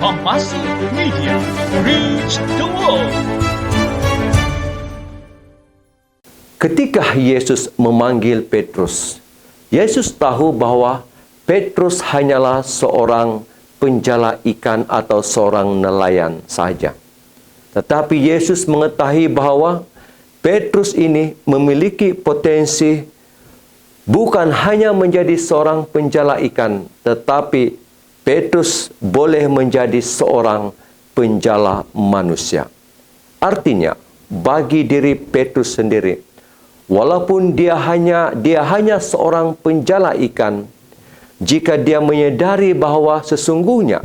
Kompasi Media, reach the world. Ketika Yesus memanggil Petrus, Yesus tahu bahwa Petrus hanyalah seorang penjala ikan atau seorang nelayan saja. Tetapi Yesus mengetahui bahwa Petrus ini memiliki potensi bukan hanya menjadi seorang penjala ikan, tetapi Petrus boleh menjadi seorang penjala manusia. Artinya, bagi diri Petrus sendiri, walaupun dia hanya seorang penjala ikan, jika dia menyadari bahwa sesungguhnya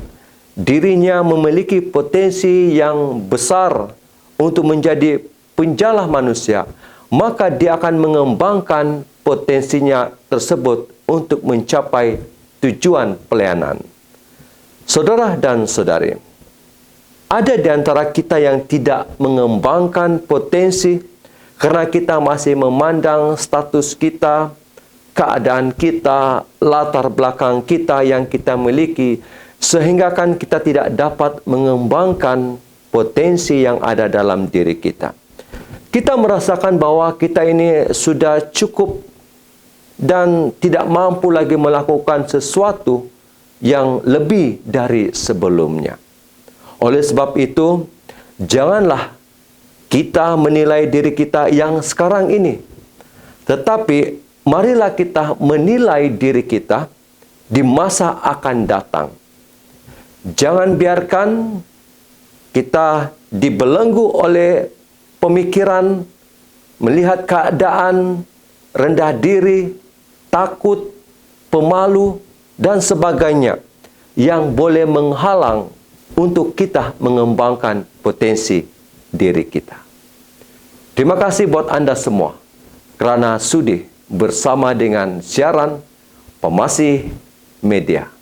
dirinya memiliki potensi yang besar untuk menjadi penjala manusia, maka dia akan mengembangkan potensinya tersebut untuk mencapai tujuan pelayanan. Saudara dan saudari, ada di antara kita yang tidak mengembangkan potensi karena kita masih memandang status kita, keadaan kita, latar belakang kita yang kita miliki, sehingga kan kita tidak dapat mengembangkan potensi yang ada dalam diri kita. Kita merasakan bahwa kita ini sudah cukup dan tidak mampu lagi melakukan sesuatu yang lebih dari sebelumnya. Oleh sebab itu, janganlah kita menilai diri kita yang sekarang ini. Tetapi, marilah kita menilai diri kita di masa akan datang. Jangan biarkan kita dibelenggu oleh pemikiran, melihat keadaan, rendah diri, takut, pemalu, dan sebagainya yang boleh menghalang untuk kita mengembangkan potensi diri kita. Terima kasih buat Anda semua kerana sudi bersama dengan siaran Kompasi Media.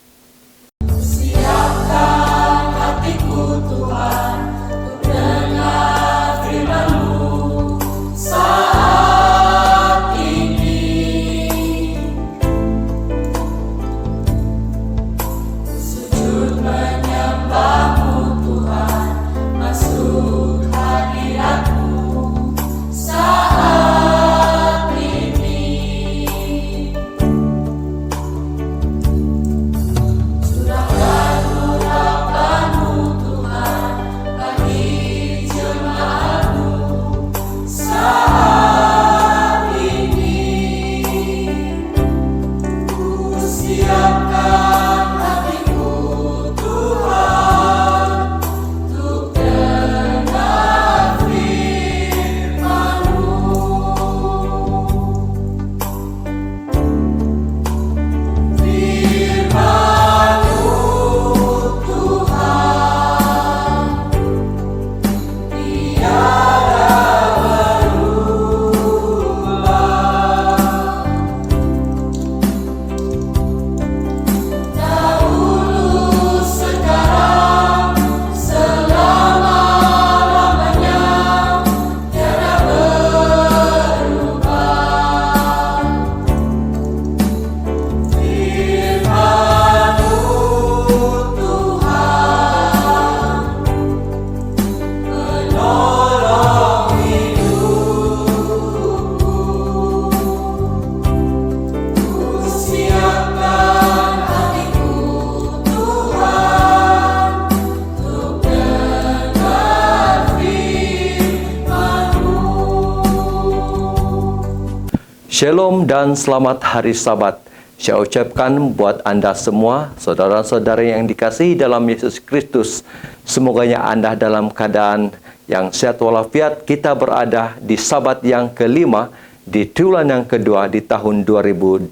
Shalom dan selamat hari Sabat. Saya ucapkan buat Anda semua, saudara-saudara yang dikasihi dalam Yesus Kristus. Semoganya Anda dalam keadaan yang sehat walafiat. Kita berada di Sabat yang kelima, di bulan yang kedua di tahun 2024.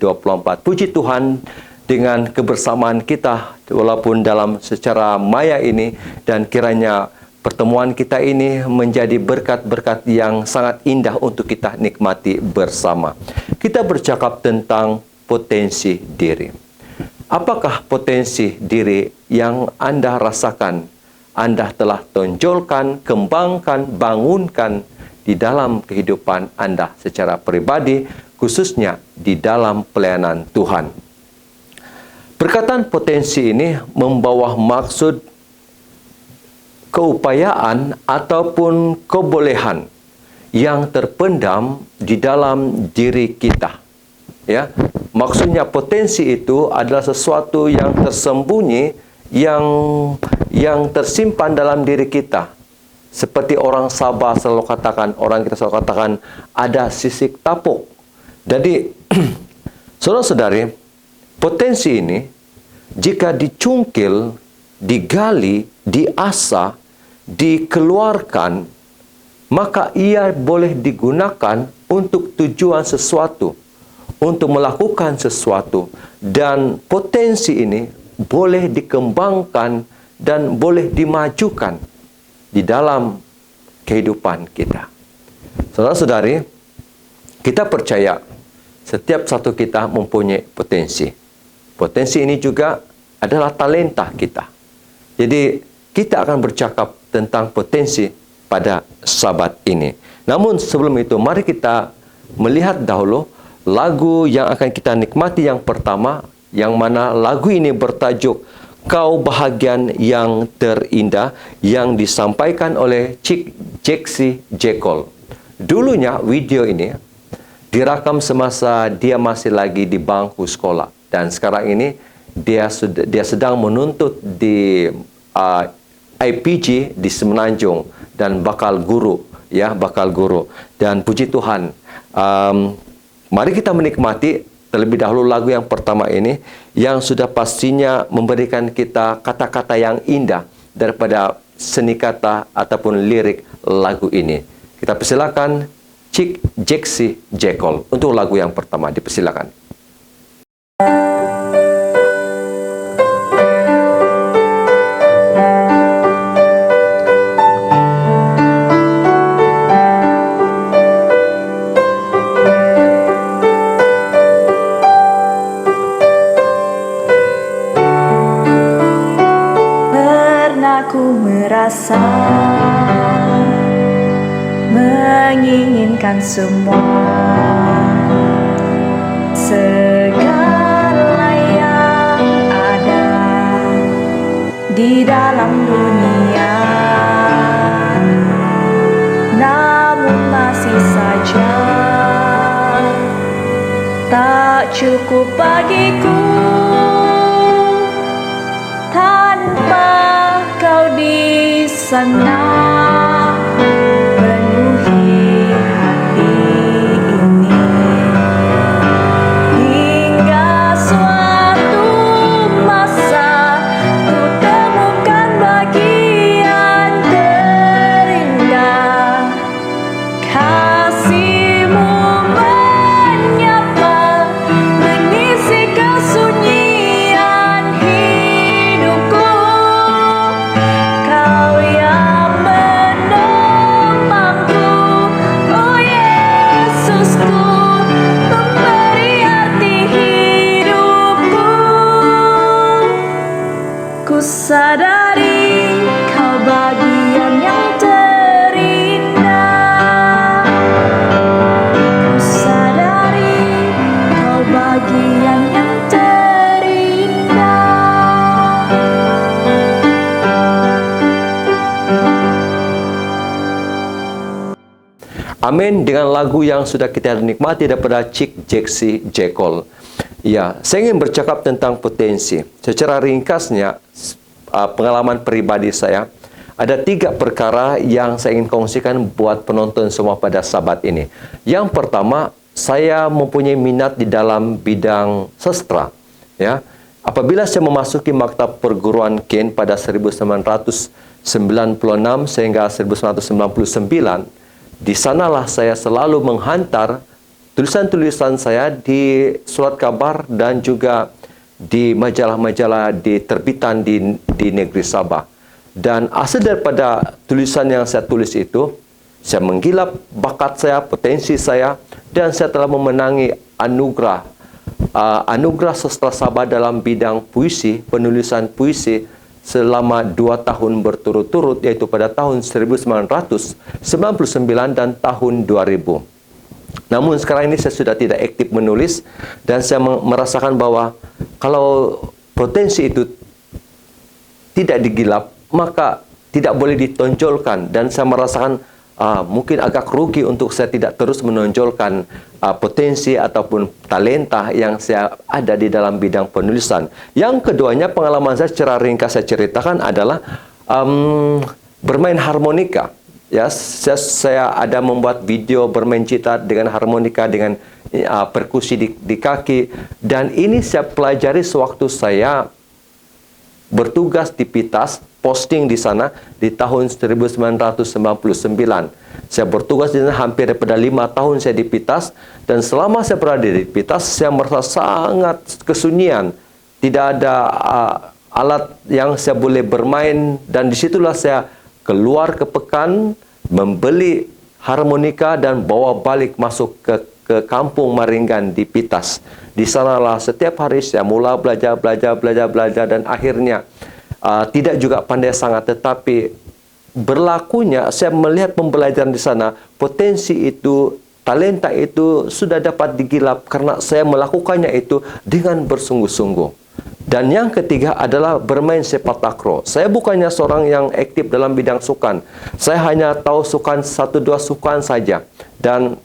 Puji Tuhan dengan kebersamaan kita, walaupun dalam secara maya ini, dan kiranya pertemuan kita ini menjadi berkat-berkat yang sangat indah untuk kita nikmati bersama. Kita bercakap tentang potensi diri. Apakah potensi diri yang Anda rasakan, Anda telah tonjolkan, kembangkan, bangunkan di dalam kehidupan Anda secara pribadi, khususnya di dalam pelayanan Tuhan? Perkataan potensi ini membawa maksud keupayaan ataupun kebolehan yang terpendam di dalam diri kita. Ya, maksudnya potensi itu adalah sesuatu yang tersembunyi, yang tersimpan dalam diri kita. Seperti orang Sabah selalu katakan, orang kita selalu katakan, ada sisik tapuk. Jadi, saudara-saudari, potensi ini jika dicungkil, digali, diasah, dikeluarkan, maka ia boleh digunakan untuk tujuan sesuatu, untuk melakukan sesuatu. Dan potensi ini boleh dikembangkan dan boleh dimajukan di dalam kehidupan kita. Saudara-saudari, kita percaya setiap satu kita mempunyai potensi. Potensi ini juga adalah talenta kita. Jadi, kita akan bercakap tentang potensi pada Sabat ini. Namun sebelum itu, mari kita melihat dahulu lagu yang akan kita nikmati yang pertama, yang mana lagu ini bertajuk Kau Bahagian Yang Terindah, yang disampaikan oleh Cik Jeksi Jekol. Dulunya video ini direkam semasa dia masih lagi di bangku sekolah, dan sekarang ini dia sedang menuntut di IPG di Semenanjung dan bakal guru, ya, bakal guru. Dan puji Tuhan, mari kita menikmati terlebih dahulu lagu yang pertama ini, yang sudah pastinya memberikan kita kata-kata yang indah daripada seni kata ataupun lirik lagu ini. Kita persilakan Cik Jeksi Jekol untuk lagu yang pertama, dipersilakan. Merasa menginginkan semua, segala yang ada di dalam dunia, namun masih saja tak cukup bagiku tanpa Kau di sana penuhi hati ini, hingga suatu masa ku temukan bagian terindah. Kasih-Mu menyapa, mengisi kesunyian hidupku. Kau yang menopangku, oh Yesusku, memberi arti hidupku. Ku sadari Kau bagian yang terindah. Ku sadari Kau bagian yang terindah. Amin, dengan lagu yang sudah kita nikmati daripada Cik Jeksi Jekol. Ya, saya ingin bercakap tentang potensi. Secara ringkasnya, pengalaman pribadi saya, ada 3 perkara yang saya ingin kongsikan buat penonton semua pada Sabat ini. Yang pertama, saya mempunyai minat di dalam bidang sastra. Ya, apabila saya memasuki Maktab Perguruan Ken pada 1996 sehingga 1999, di sanalah saya selalu menghantar tulisan-tulisan saya di surat kabar dan juga di majalah-majalah di terbitan di negeri Sabah. Dan hasil daripada tulisan yang saya tulis itu, saya menggilap bakat saya, potensi saya, dan saya telah memenangi anugerah sastra Sabah dalam bidang puisi, penulisan puisi selama 2 tahun berturut-turut, yaitu pada tahun 1999 dan tahun 2000. Namun sekarang ini saya sudah tidak aktif menulis, dan saya merasakan bahwa kalau potensi itu tidak digilap, maka tidak boleh ditonjolkan, dan saya merasakan mungkin agak rugi untuk saya tidak terus menonjolkan potensi ataupun talenta yang saya ada di dalam bidang penulisan. Yang keduanya, pengalaman saya secara ringkas saya ceritakan adalah bermain harmonika. Ya, saya ada membuat video bermain gitar dengan harmonika, dengan perkusi di kaki, dan ini saya pelajari sewaktu saya bertugas di Pitas, posting di sana di tahun 1999. Saya bertugas di sana hampir daripada 5 tahun saya di Pitas, dan selama saya berada di Pitas, saya merasa sangat kesunyian. Tidak ada alat yang saya boleh bermain, dan disitulah saya keluar ke pekan, membeli harmonika dan bawa balik masuk ke kampung Maringgan di Pitas. Di sanalah setiap hari saya mula belajar, dan akhirnya tidak juga pandai sangat, tetapi berlakunya saya melihat pembelajaran di sana, potensi itu, talenta itu sudah dapat digilap karena saya melakukannya itu dengan bersungguh-sungguh. Dan yang ketiga adalah bermain sepak takraw. Saya bukannya seorang yang aktif dalam bidang sukan. Saya hanya tahu sukan 1-2 sukan saja. Dan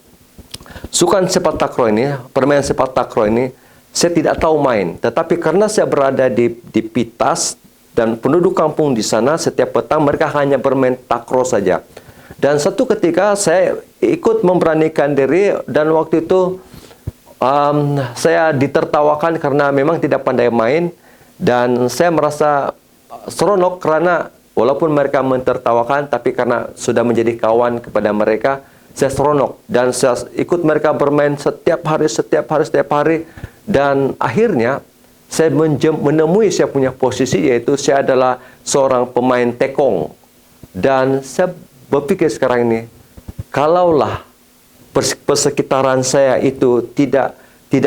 sukan sepak takraw ini, permainan sepak takraw ini, saya tidak tahu main. Tetapi karena saya berada di Pitas dan penduduk kampung di sana, setiap petang mereka hanya bermain takraw saja. Dan satu ketika saya ikut memberanikan diri, dan waktu itu saya ditertawakan karena memang tidak pandai main, dan saya merasa seronok karena walaupun mereka mentertawakan, tapi karena sudah menjadi kawan kepada mereka, saya seronok dan saya ikut mereka bermain setiap hari, dan akhirnya saya menemui saya punya posisi, yaitu saya adalah seorang pemain tekong. Dan saya berpikir sekarang ini, kalaulah persekitaran saya itu tidak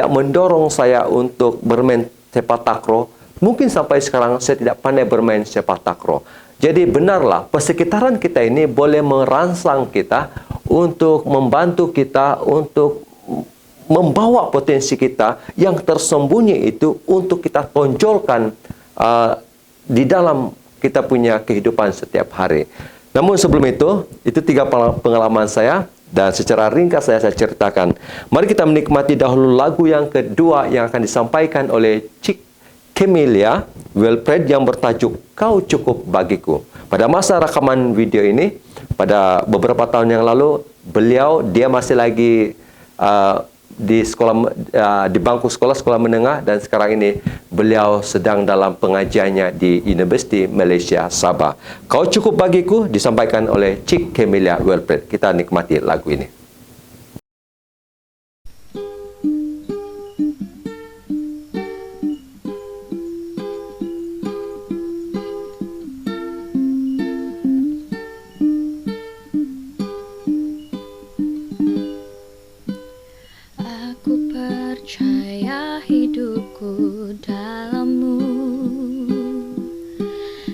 mendorong saya untuk bermain sepak takraw, mungkin sampai sekarang saya tidak pandai bermain sepak takraw. Jadi benarlah persekitaran kita ini boleh merangsang kita untuk membantu kita untuk membawa potensi kita yang tersembunyi itu untuk kita tonjolkan di dalam kita punya kehidupan setiap hari. Namun sebelum itu 3 pengalaman saya, dan secara ringkas saya ceritakan. Mari kita menikmati dahulu lagu yang kedua yang akan disampaikan oleh Cik Camelia Wilfred yang bertajuk Kau Cukup Bagiku. Pada masa rekaman video ini, pada beberapa tahun yang lalu, dia masih lagi di bangku sekolah menengah, dan sekarang ini beliau sedang dalam pengajiannya di Universiti Malaysia Sabah. Kau Cukup Bagiku disampaikan oleh Cik Camelia Wilfred. Kita nikmati lagu ini. Percaya hidupku dalam-Mu,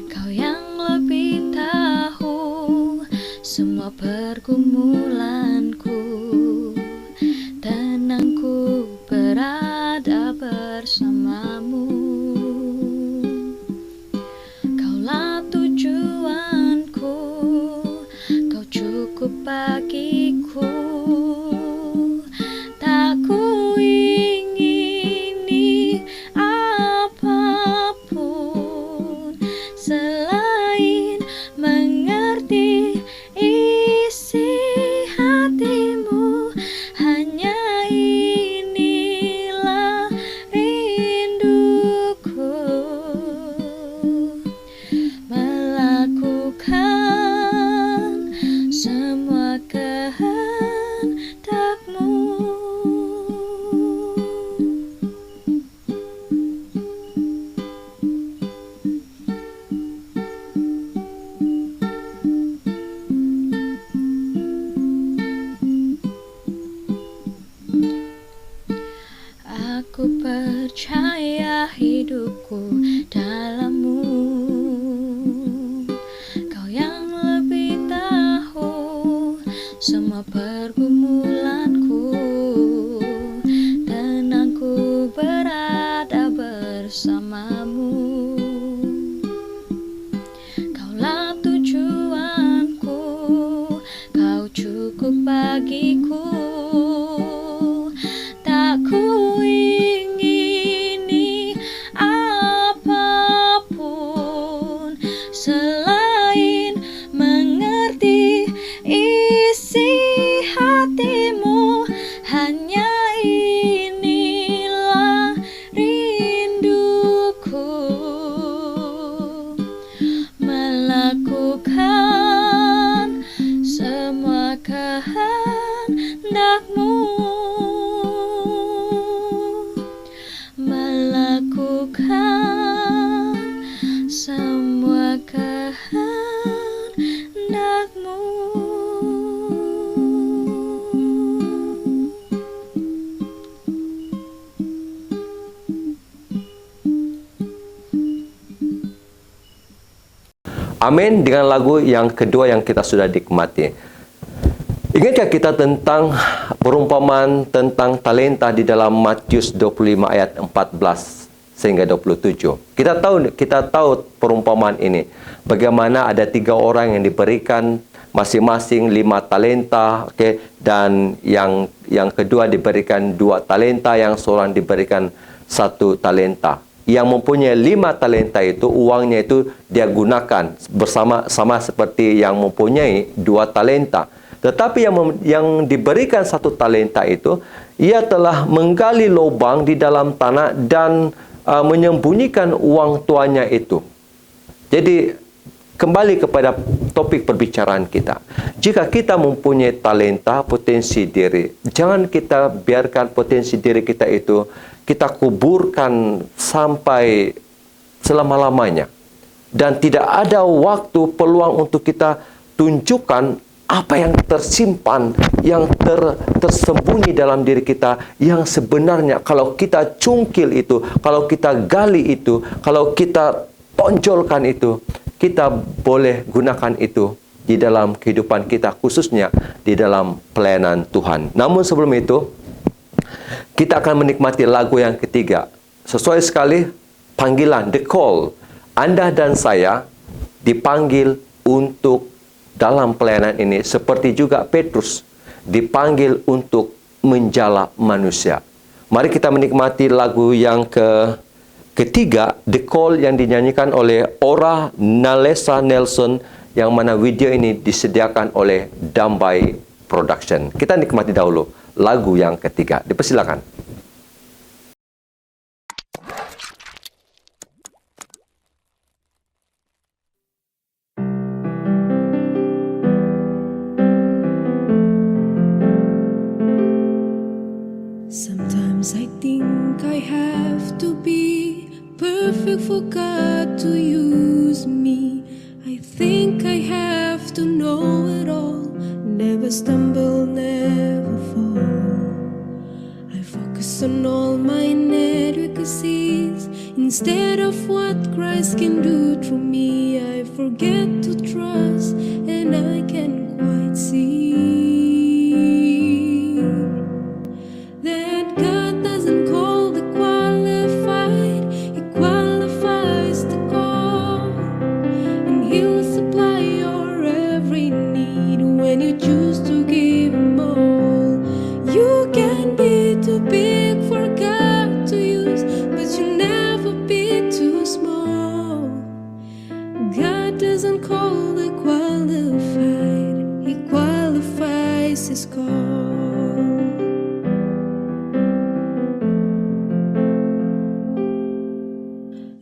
Kau yang lebih tahu semua pergumulanku. Tenangku berada bersama-Mu, Kaulah tujuanku, Kau cukup bagiku. Tak ku ingini apapun selain mengerti isi hati. selain mengerti isi hatimu. Hanya inilah rinduku, melakukan semua kehendakmu, melakukan semua kehendakmu. Amin. Dengan lagu yang kedua yang kita sudah nikmati. Ingatkah kita tentang perumpamaan tentang talenta di dalam Matius 25 ayat 14 sehingga 27. Kita tahu perumpamaan ini. Bagaimana ada 3 orang yang diberikan masing-masing 5 talenta, dan yang kedua diberikan 2 talenta, yang seorang diberikan 1 talenta. Yang mempunyai 5 talenta itu, uangnya itu dia gunakan sama seperti yang mempunyai 2 talenta. Tetapi yang diberikan 1 talenta itu, ia telah menggali lubang di dalam tanah dan menyembunyikan uang tuannya itu. Jadi kembali kepada topik perbicaraan kita. Jika kita mempunyai talenta, potensi diri, jangan kita biarkan potensi diri kita itu kita kuburkan sampai selama-lamanya. Dan tidak ada waktu peluang untuk kita tunjukkan apa yang tersimpan, yang tersembunyi dalam diri kita, yang sebenarnya kalau kita cungkil itu, kalau kita gali itu, kalau kita tonjolkan itu, kita boleh gunakan itu di dalam kehidupan kita, khususnya di dalam pelayanan Tuhan. Namun sebelum itu, kita akan menikmati lagu yang ketiga. Sesuai sekali panggilan, the call. Anda dan saya dipanggil untuk dalam pelayanan ini, seperti juga Petrus dipanggil untuk menjala manusia. Mari kita menikmati lagu yang ketiga, The Call, yang dinyanyikan oleh Ora Nalesa Nelson, yang mana video ini disediakan oleh Dambai Production. Kita nikmati dahulu lagu yang ketiga. Dipersilakan. Sometimes I think I have to be perfect for God to use me. I think I have to know it all, never stumble, never fall. I focus on all my inadequacies instead of what Christ can do through me. I forget to trust and I can't quite see that God doesn't call the qualified, He qualifies the call, and He'll supply your every need when you choose to give Him all. You can be too big for God to use, but you'll never be too small. God doesn't call the qualified, He qualifies His call.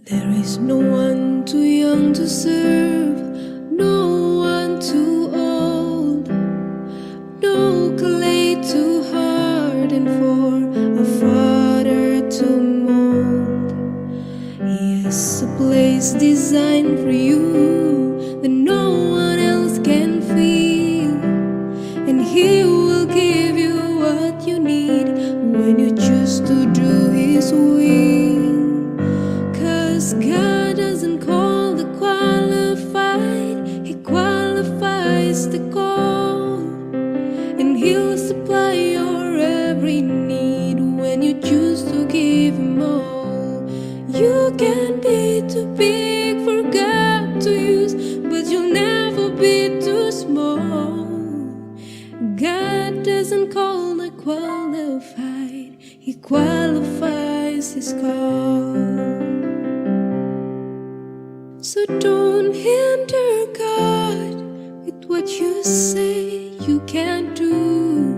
There is no one too young to serve, no one too old, no clay too hardened for a Father to mold. Yes, a place designed for you that no one else can feel, and He will give you what you need when you choose to do His will. God doesn't call the qualified, He qualifies the call, and He'll supply your every need when you choose to give Him all. You can be too big for God to use, but you'll never be too small. God doesn't call the qualified, He qualifies His call. So don't hinder God with what you say you can't do.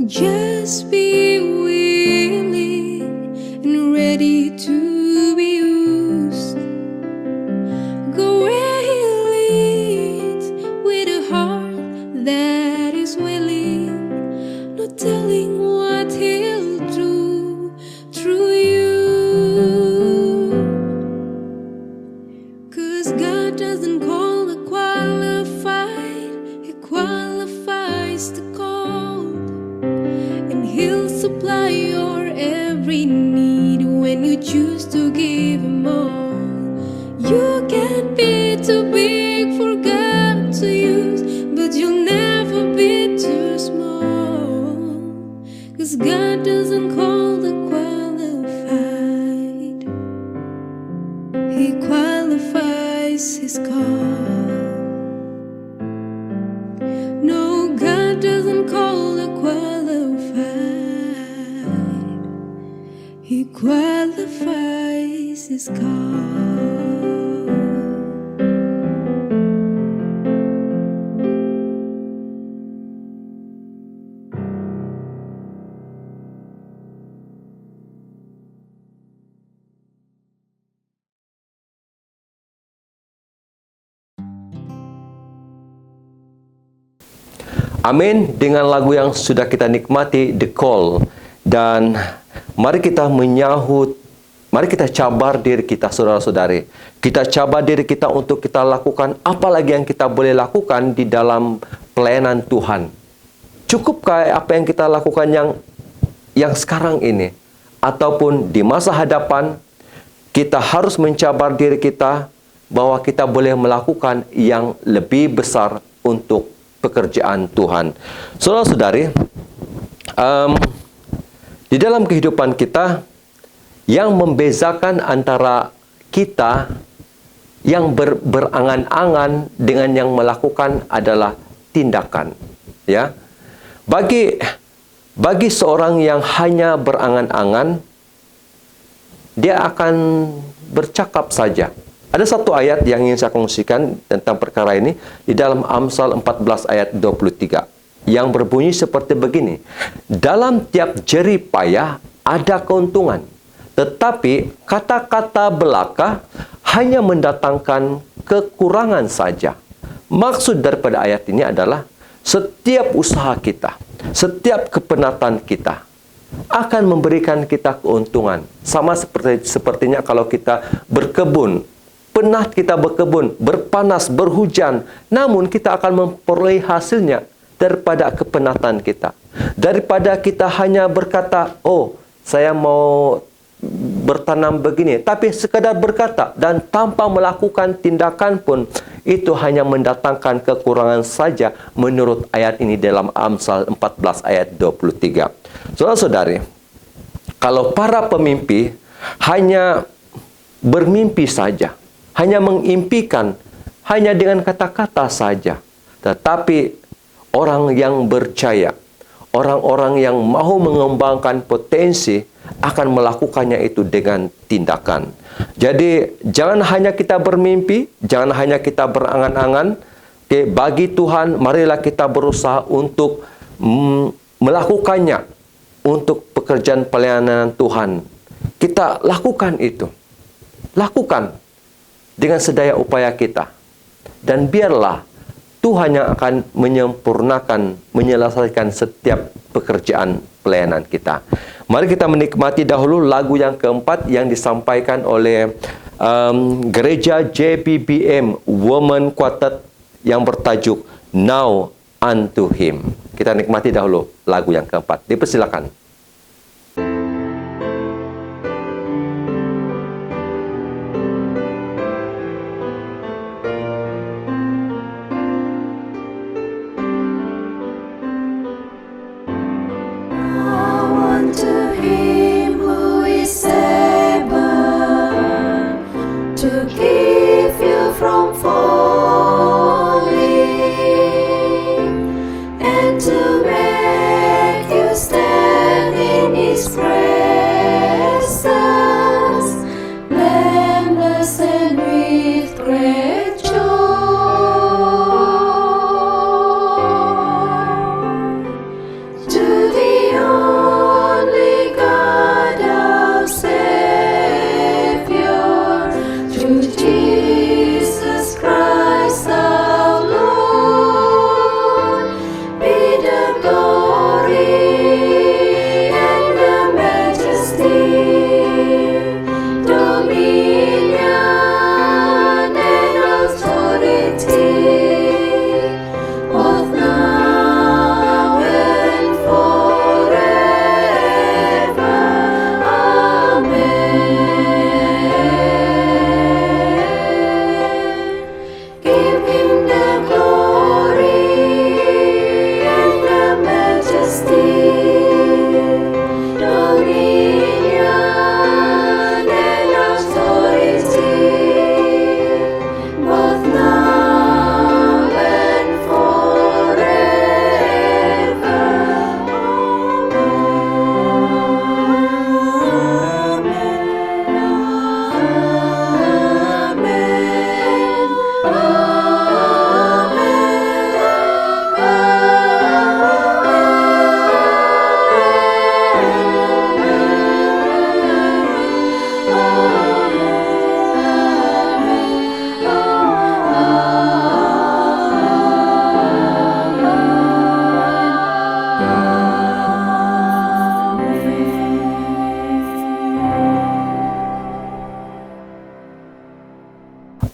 Just be willing and ready to be used. Go where He leads with a heart that is willing, not telling what He'll do through you. 'Cause God doesn't call the qualified, He qualifies the called. And He'll supply your every need when you choose to give Him all. You can't be too big for God to use, but you'll never be too small. 'Cause God doesn't call the qualified, He qualifies His call. No, God doesn't call the qualified, He qualifies His call. Amin. Dengan lagu yang sudah kita nikmati, The Call. Dan mari kita menyahut, mari kita cabar diri kita, saudara-saudari. Kita cabar diri kita untuk kita lakukan apa lagi yang kita boleh lakukan di dalam pelayanan Tuhan. Cukupkah apa yang kita lakukan yang sekarang ini? Ataupun di masa hadapan, kita harus mencabar diri kita bahwa kita boleh melakukan yang lebih besar untuk pekerjaan Tuhan. Saudara-saudari, di dalam kehidupan kita, yang membezakan antara kita yang berangan-angan dengan yang melakukan adalah tindakan. Ya, bagi seorang yang hanya berangan-angan, dia akan bercakap saja. Ada satu ayat yang ingin saya kongsikan tentang perkara ini di dalam Amsal 14 ayat 23 yang berbunyi seperti begini. Dalam tiap jerih payah ada keuntungan, tetapi kata-kata belaka hanya mendatangkan kekurangan saja. Maksud daripada ayat ini adalah setiap usaha kita, setiap kepenatan kita akan memberikan kita keuntungan. Sama sepertinya kalau kita berkebun. Penat kita berkebun, berpanas, berhujan, namun kita akan memperoleh hasilnya daripada kepenatan kita. Daripada kita hanya berkata, oh, saya mau bertanam begini, tapi sekadar berkata dan tanpa melakukan tindakan pun, itu hanya mendatangkan kekurangan saja menurut ayat ini dalam Amsal 14 ayat 23. Saudara-saudari, kalau para pemimpi hanya bermimpi saja, hanya mengimpikan, hanya dengan kata-kata saja. Tetapi orang yang percaya, orang-orang yang mau mengembangkan potensi akan melakukannya itu dengan tindakan. Jadi jangan hanya kita bermimpi, jangan hanya kita berangan-angan. Bagi Tuhan, marilah kita berusaha untuk melakukannya untuk pekerjaan pelayanan Tuhan. Kita lakukan itu. Lakukan dengan sedaya upaya kita. Dan biarlah Tuhan yang akan menyempurnakan, menyelesaikan setiap pekerjaan pelayanan kita. Mari kita menikmati dahulu lagu yang keempat yang disampaikan oleh gereja JPBM Women Quartet yang bertajuk Now Unto Him. Kita nikmati dahulu lagu yang keempat. Dipersilakan. To Him who is able to keep you from falling and to make you stand.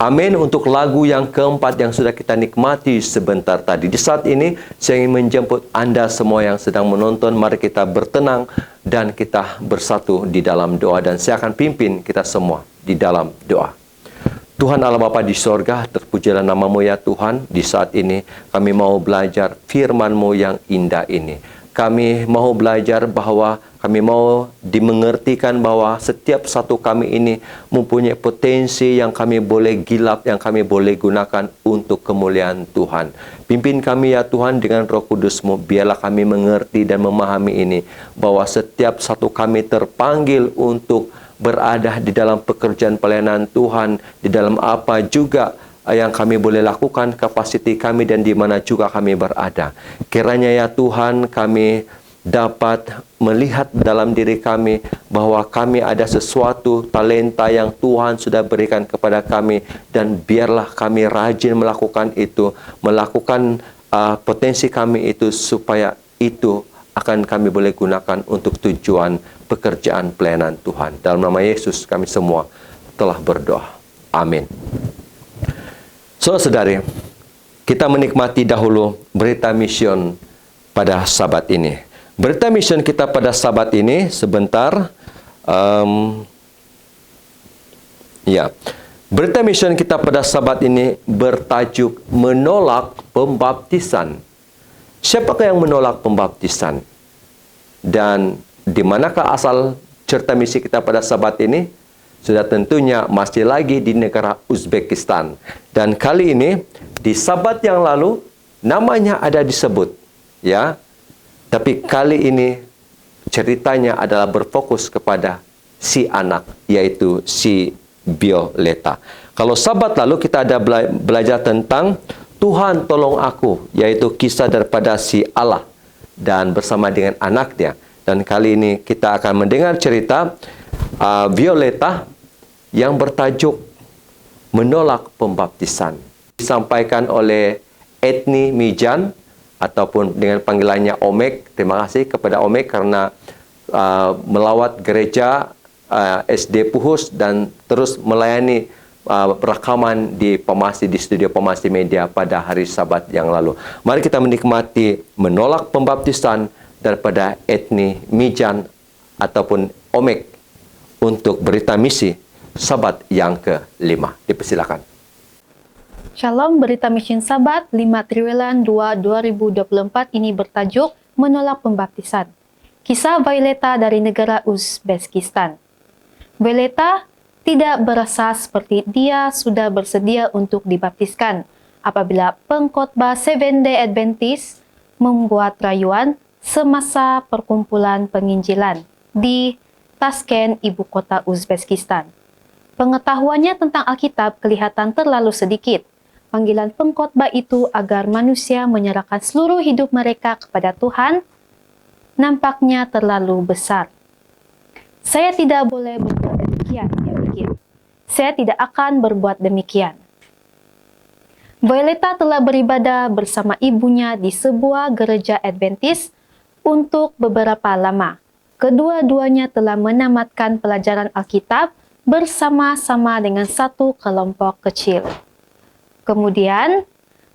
Amin untuk lagu yang keempat yang sudah kita nikmati sebentar tadi. Di saat ini saya ingin menjemput Anda semua yang sedang menonton. Mari kita bertenang dan kita bersatu di dalam doa. Dan saya akan pimpin kita semua di dalam doa. Tuhan Allah Bapa di sorga, terpujilah nama-Mu ya Tuhan. Di saat ini kami mau belajar firman-Mu yang indah ini. Kami mau belajar bahwa kami mau dimengertikan bahwa setiap satu kami ini mempunyai potensi yang kami boleh gilap, yang kami boleh gunakan untuk kemuliaan Tuhan. Pimpin kami ya Tuhan dengan Roh Kudus-Mu, biarlah kami mengerti dan memahami ini, bahwa setiap satu kami terpanggil untuk berada di dalam pekerjaan pelayanan Tuhan, di dalam apa juga yang kami boleh lakukan, kapasiti kami dan di mana juga kami berada. Kiranya ya Tuhan kami dapat melihat dalam diri kami bahwa kami ada sesuatu talenta yang Tuhan sudah berikan kepada kami, dan biarlah kami rajin melakukan itu, melakukan potensi kami itu, supaya itu akan kami boleh gunakan untuk tujuan pekerjaan pelayanan Tuhan. Dalam nama Yesus kami semua telah berdoa. Amin. Saudara-saudari, kita menikmati dahulu berita mission pada Sabat ini. Berita mission kita pada Sabat ini sebentar. Berita mission kita pada Sabat ini bertajuk menolak pembaptisan. Siapakah yang menolak pembaptisan? Dan di manakah asal cerita misi kita pada Sabat ini? Sudah tentunya masih lagi di negara Uzbekistan. Dan kali ini di Sabat yang lalu namanya ada disebut, ya. Tapi kali ini ceritanya adalah berfokus kepada si anak, yaitu si Violeta. Kalau Sabat lalu kita ada belajar tentang Tuhan tolong aku, yaitu kisah daripada si Allah dan bersama dengan anaknya. Dan kali ini kita akan mendengar cerita Violeta yang bertajuk menolak pembaptisan. Disampaikan oleh Etni Mijan ataupun dengan panggilannya Omek. Terima kasih kepada Omek karena melawat gereja SD Puhus dan terus melayani rekaman di studio Pemasi Media pada hari Sabat yang lalu. Mari kita menikmati menolak pembaptisan daripada Etni Mijan ataupun Omek untuk berita misi Sabat yang ke-5. Dipersilakan. Shalom, berita mission Sabat 5 Triwulan 2 2024 ini bertajuk menolak pembaptisan. Kisah Violeta dari negara Uzbekistan. Violeta tidak berasa seperti dia sudah bersedia untuk dibaptiskan apabila pengkhotbah Seventh-day Adventist membuat rayuan semasa perkumpulan penginjilan di Tashkent, ibu kota Uzbekistan. Pengetahuannya tentang Alkitab kelihatan terlalu sedikit. Panggilan pengkhotbah itu agar manusia menyerahkan seluruh hidup mereka kepada Tuhan nampaknya terlalu besar. Saya tidak boleh berbuat demikian, dia pikir. Saya tidak akan berbuat demikian. Violeta telah beribadah bersama ibunya di sebuah gereja Adventist untuk beberapa lama. Kedua-duanya telah menamatkan pelajaran Alkitab bersama-sama dengan satu kelompok kecil. Kemudian,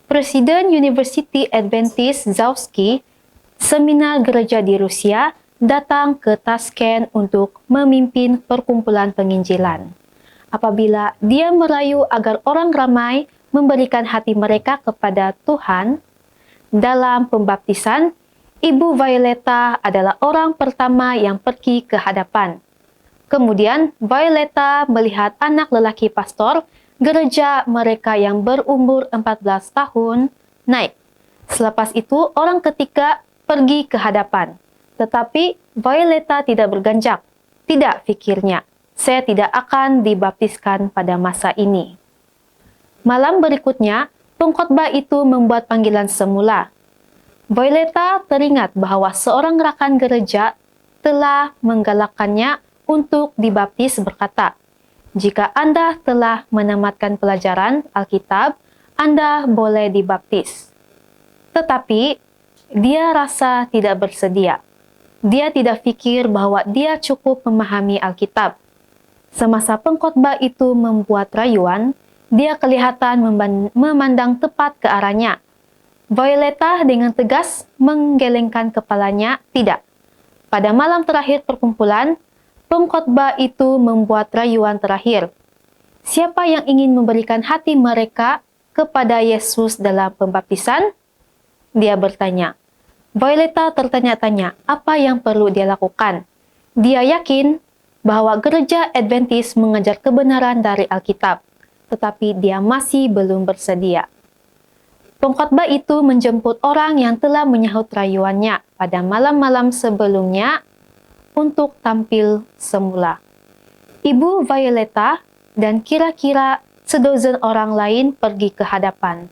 Presiden University Adventist Zawski, seminar gereja di Rusia, datang ke Tashkent untuk memimpin perkumpulan penginjilan. Apabila dia merayu agar orang ramai memberikan hati mereka kepada Tuhan, dalam pembaptisan, Ibu Violeta adalah orang pertama yang pergi ke hadapan. Kemudian, Violeta melihat anak lelaki pastor gereja mereka yang berumur 14 tahun naik. Selepas itu, orang ketiga pergi ke hadapan. Tetapi Violeta tidak berganjak. Tidak, pikirnya. Saya tidak akan dibaptiskan pada masa ini. Malam berikutnya, pengkhotbah itu membuat panggilan semula. Violeta teringat bahwa seorang rakan gereja telah menggalakkannya untuk dibaptis berkata, "Jika Anda telah menamatkan pelajaran Alkitab, Anda boleh dibaptis." Tetapi dia rasa tidak bersedia. Dia tidak pikir bahwa dia cukup memahami Alkitab. Semasa pengkhotbah itu membuat rayuan, dia kelihatan memandang tepat ke arahnya. Violeta dengan tegas menggelengkan kepalanya, tidak. Pada malam terakhir perkumpulan, pengkhotbah itu membuat rayuan terakhir. Siapa yang ingin memberikan hati mereka kepada Yesus dalam pembaptisan? Dia bertanya. Violeta tertanya-tanya apa yang perlu dia lakukan. Dia yakin bahwa gereja Adventist mengajar kebenaran dari Alkitab, tetapi dia masih belum bersedia. Pengkhotbah itu menjemput orang yang telah menyahut rayuannya pada malam-malam sebelumnya untuk tampil semula. Ibu Violeta dan kira-kira sedozen orang lain pergi ke hadapan.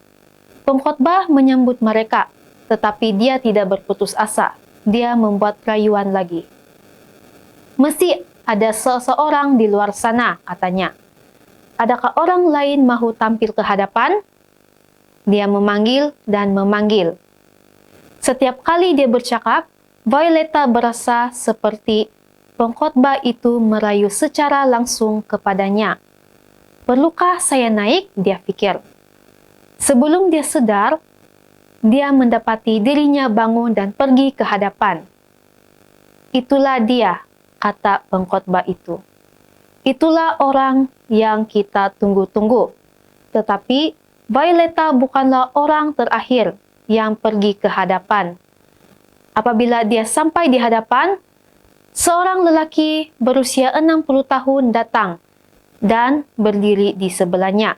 Pengkhotbah menyambut mereka, tetapi dia tidak berputus asa. Dia membuat rayuan lagi. Mesti ada seseorang di luar sana, katanya. Adakah orang lain mahu tampil ke hadapan? Dia memanggil dan memanggil. Setiap kali dia bercakap, Violeta berasa seperti pengkhotbah itu merayu secara langsung kepadanya. Perlukah saya naik? Dia pikir. Sebelum dia sedar, dia mendapati dirinya bangun dan pergi ke hadapan. Itulah dia, kata pengkhotbah itu. Itulah orang yang kita tunggu-tunggu. Tetapi Violeta bukanlah orang terakhir yang pergi ke hadapan. Apabila dia sampai di hadapan, seorang lelaki berusia 60 tahun datang dan berdiri di sebelahnya.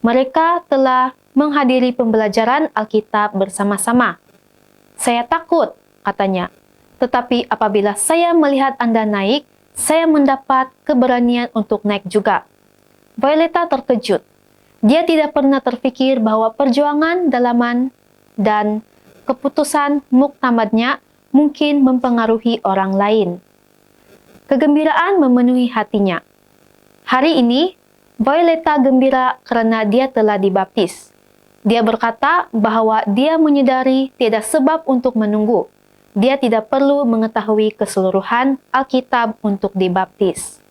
Mereka telah menghadiri pembelajaran Alkitab bersama-sama. Saya takut, katanya. Tetapi apabila saya melihat Anda naik, saya mendapat keberanian untuk naik juga. Violeta terkejut. Dia tidak pernah terfikir bahwa perjuangan dalaman dan keputusan muktamadnya mungkin mempengaruhi orang lain. Kegembiraan memenuhi hatinya. Hari ini, Violeta gembira karena dia telah dibaptis. Dia berkata bahwa dia menyadari tiada sebab untuk menunggu. Dia tidak perlu mengetahui keseluruhan Alkitab untuk dibaptis.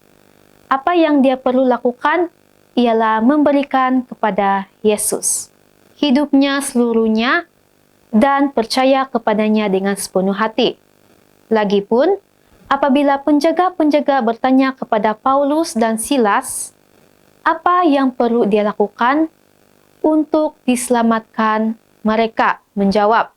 Apa yang dia perlu lakukan ialah memberikan kepada Yesus hidupnya seluruhnya dan percaya kepadanya dengan sepenuh hati. Lagipun, apabila penjaga-penjaga bertanya kepada Paulus dan Silas, apa yang perlu dia lakukan untuk diselamatkan, mereka menjawab,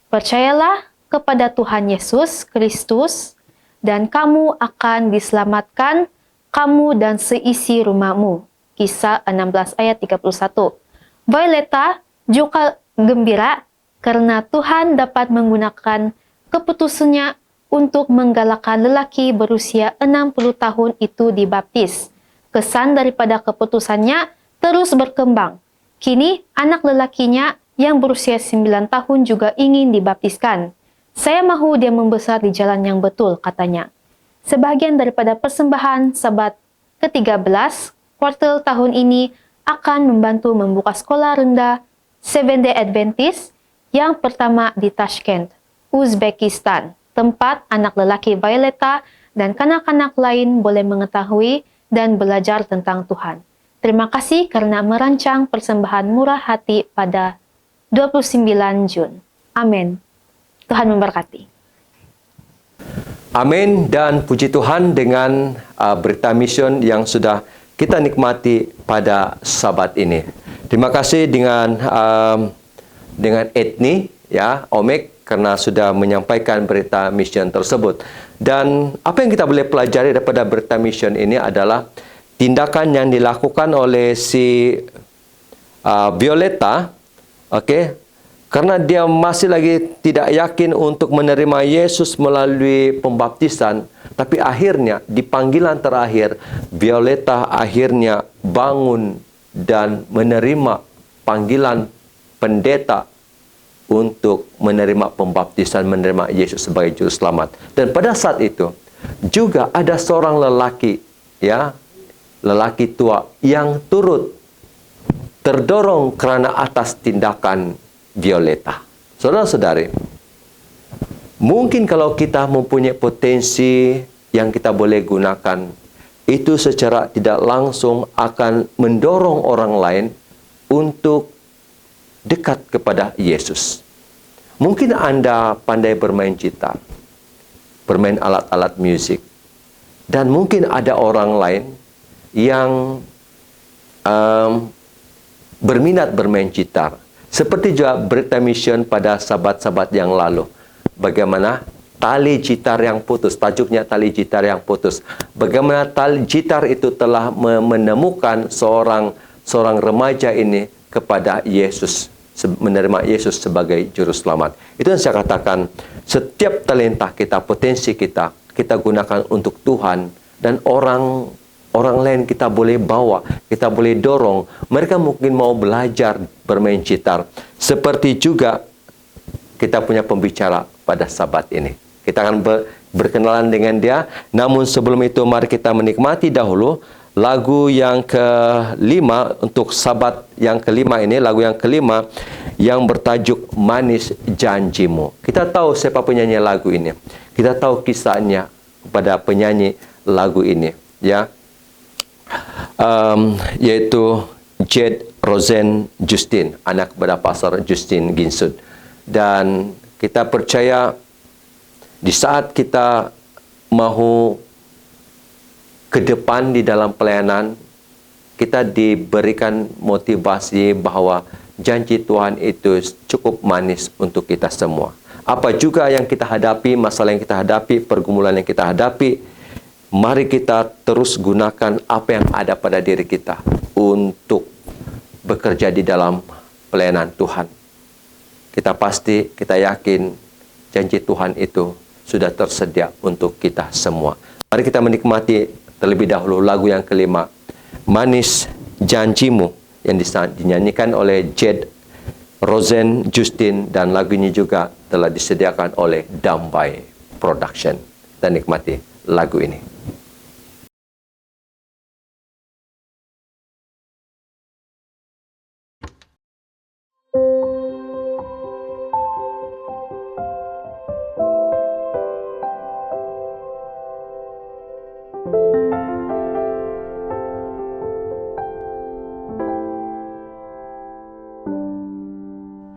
"Percayalah kepada Tuhan Yesus Kristus, dan kamu akan diselamatkan, kamu dan seisi rumahmu." Kisah 16 ayat 31. Violeta juga gembira karena Tuhan dapat menggunakan keputusannya untuk menggalakkan lelaki berusia 60 tahun itu dibaptis. Kesan daripada keputusannya terus berkembang. Kini anak lelakinya yang berusia 9 tahun juga ingin dibaptiskan. Saya mahu dia membesar di jalan yang betul, katanya. Sebahagian daripada persembahan Sabat ke-13 kuartal tahun ini akan membantu membuka sekolah rendah Seventh-day Adventist yang pertama di Tashkent, Uzbekistan, tempat anak lelaki Violeta dan kanak-kanak lain boleh mengetahui dan belajar tentang Tuhan. Terima kasih karena merancang persembahan murah hati pada 29 Jun. Amin. Tuhan memberkati. Amin dan puji Tuhan dengan berita mission yang sudah kita nikmati pada Sabat ini. Terima kasih dengan Etni, ya, Omek, karena sudah menyampaikan berita mission tersebut. Dan apa yang kita boleh pelajari daripada berita mission ini adalah tindakan yang dilakukan oleh si Violeta, okay, karena dia masih lagi tidak yakin untuk menerima Yesus melalui pembaptisan, tapi akhirnya di panggilan terakhir, Violeta akhirnya bangun dan menerima panggilan pendeta untuk menerima pembaptisan, menerima Yesus sebagai juru selamat. Dan pada saat itu juga ada seorang lelaki, ya, lelaki tua yang turut terdorong kerana atas tindakan Violeta. Saudara-saudari, mungkin kalau kita mempunyai potensi yang kita boleh gunakan, itu secara tidak langsung akan mendorong orang lain untuk dekat kepada Yesus. Mungkin Anda pandai bermain gitar, bermain alat-alat musik, dan mungkin ada orang lain yang berminat bermain gitar. Seperti juga berita mission pada sahabat-sahabat yang lalu. Bagaimana tali gitar yang putus, tajuknya tali gitar yang putus. Bagaimana tali gitar itu telah menemukan seorang remaja ini kepada Yesus, menerima Yesus sebagai juru selamat. Itu yang saya katakan, setiap talenta kita, potensi kita, kita gunakan untuk Tuhan, dan orang lain kita boleh bawa, kita boleh dorong. Mereka mungkin mau belajar bermain gitar. Seperti juga kita punya pembicara pada sahabat ini. Kita akan berkenalan dengan dia. Namun sebelum itu, mari kita menikmati dahulu lagu yang kelima untuk sahabat yang kelima ini, lagu yang kelima yang bertajuk Manis Janjimu. Kita tahu siapa penyanyi lagu ini. Kita tahu kisahnya pada penyanyi lagu ini, ya. Yaitu Jade Rosen Justin, anak kepada Pastor Justin Ginsut. Dan kita percaya di saat kita mahu ke depan di dalam pelayanan, kita diberikan motivasi bahwa janji Tuhan itu cukup manis untuk kita semua. Apa juga yang kita hadapi, masalah yang kita hadapi, pergumulan yang kita hadapi, mari kita terus gunakan apa yang ada pada diri kita untuk bekerja di dalam pelayanan Tuhan. Kita yakin janji Tuhan itu sudah tersedia untuk kita semua. Mari kita menikmati terlebih dahulu lagu yang kelima, Manis Janjimu, yang dinyanyikan oleh Jade Rosen Justin, dan lagu ini juga telah disediakan oleh Dambai Production. Dan nikmati lagu ini.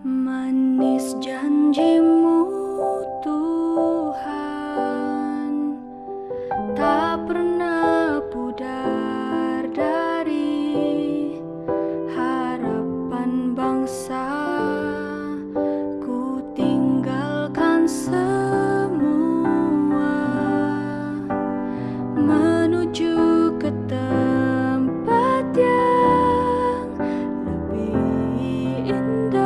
Manis janjimu Tuhan, tak pernah pudar dari harapan bangsa. Ku tinggalkan semua menuju ke tempat yang lebih indah.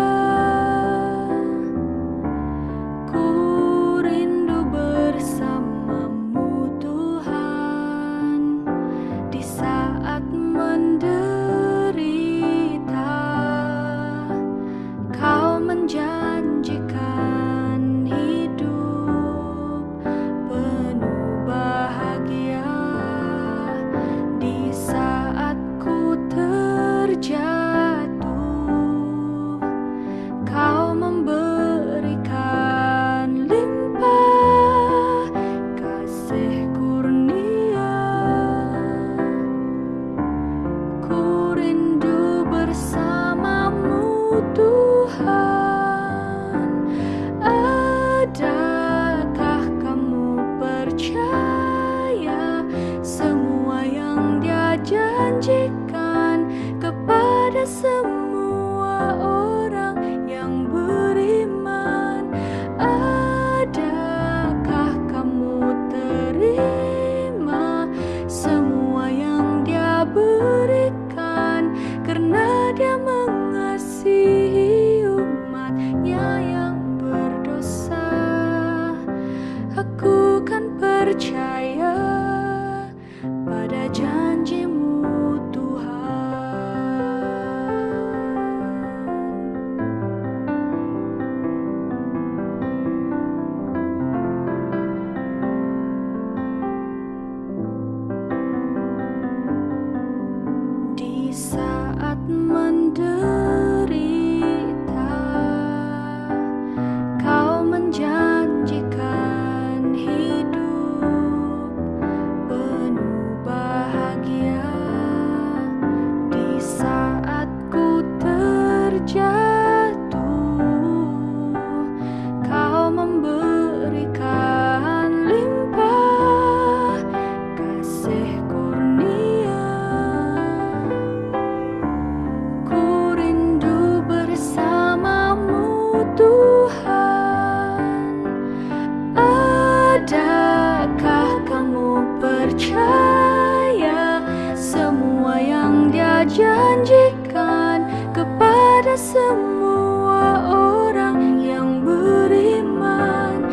semua orang yang beriman.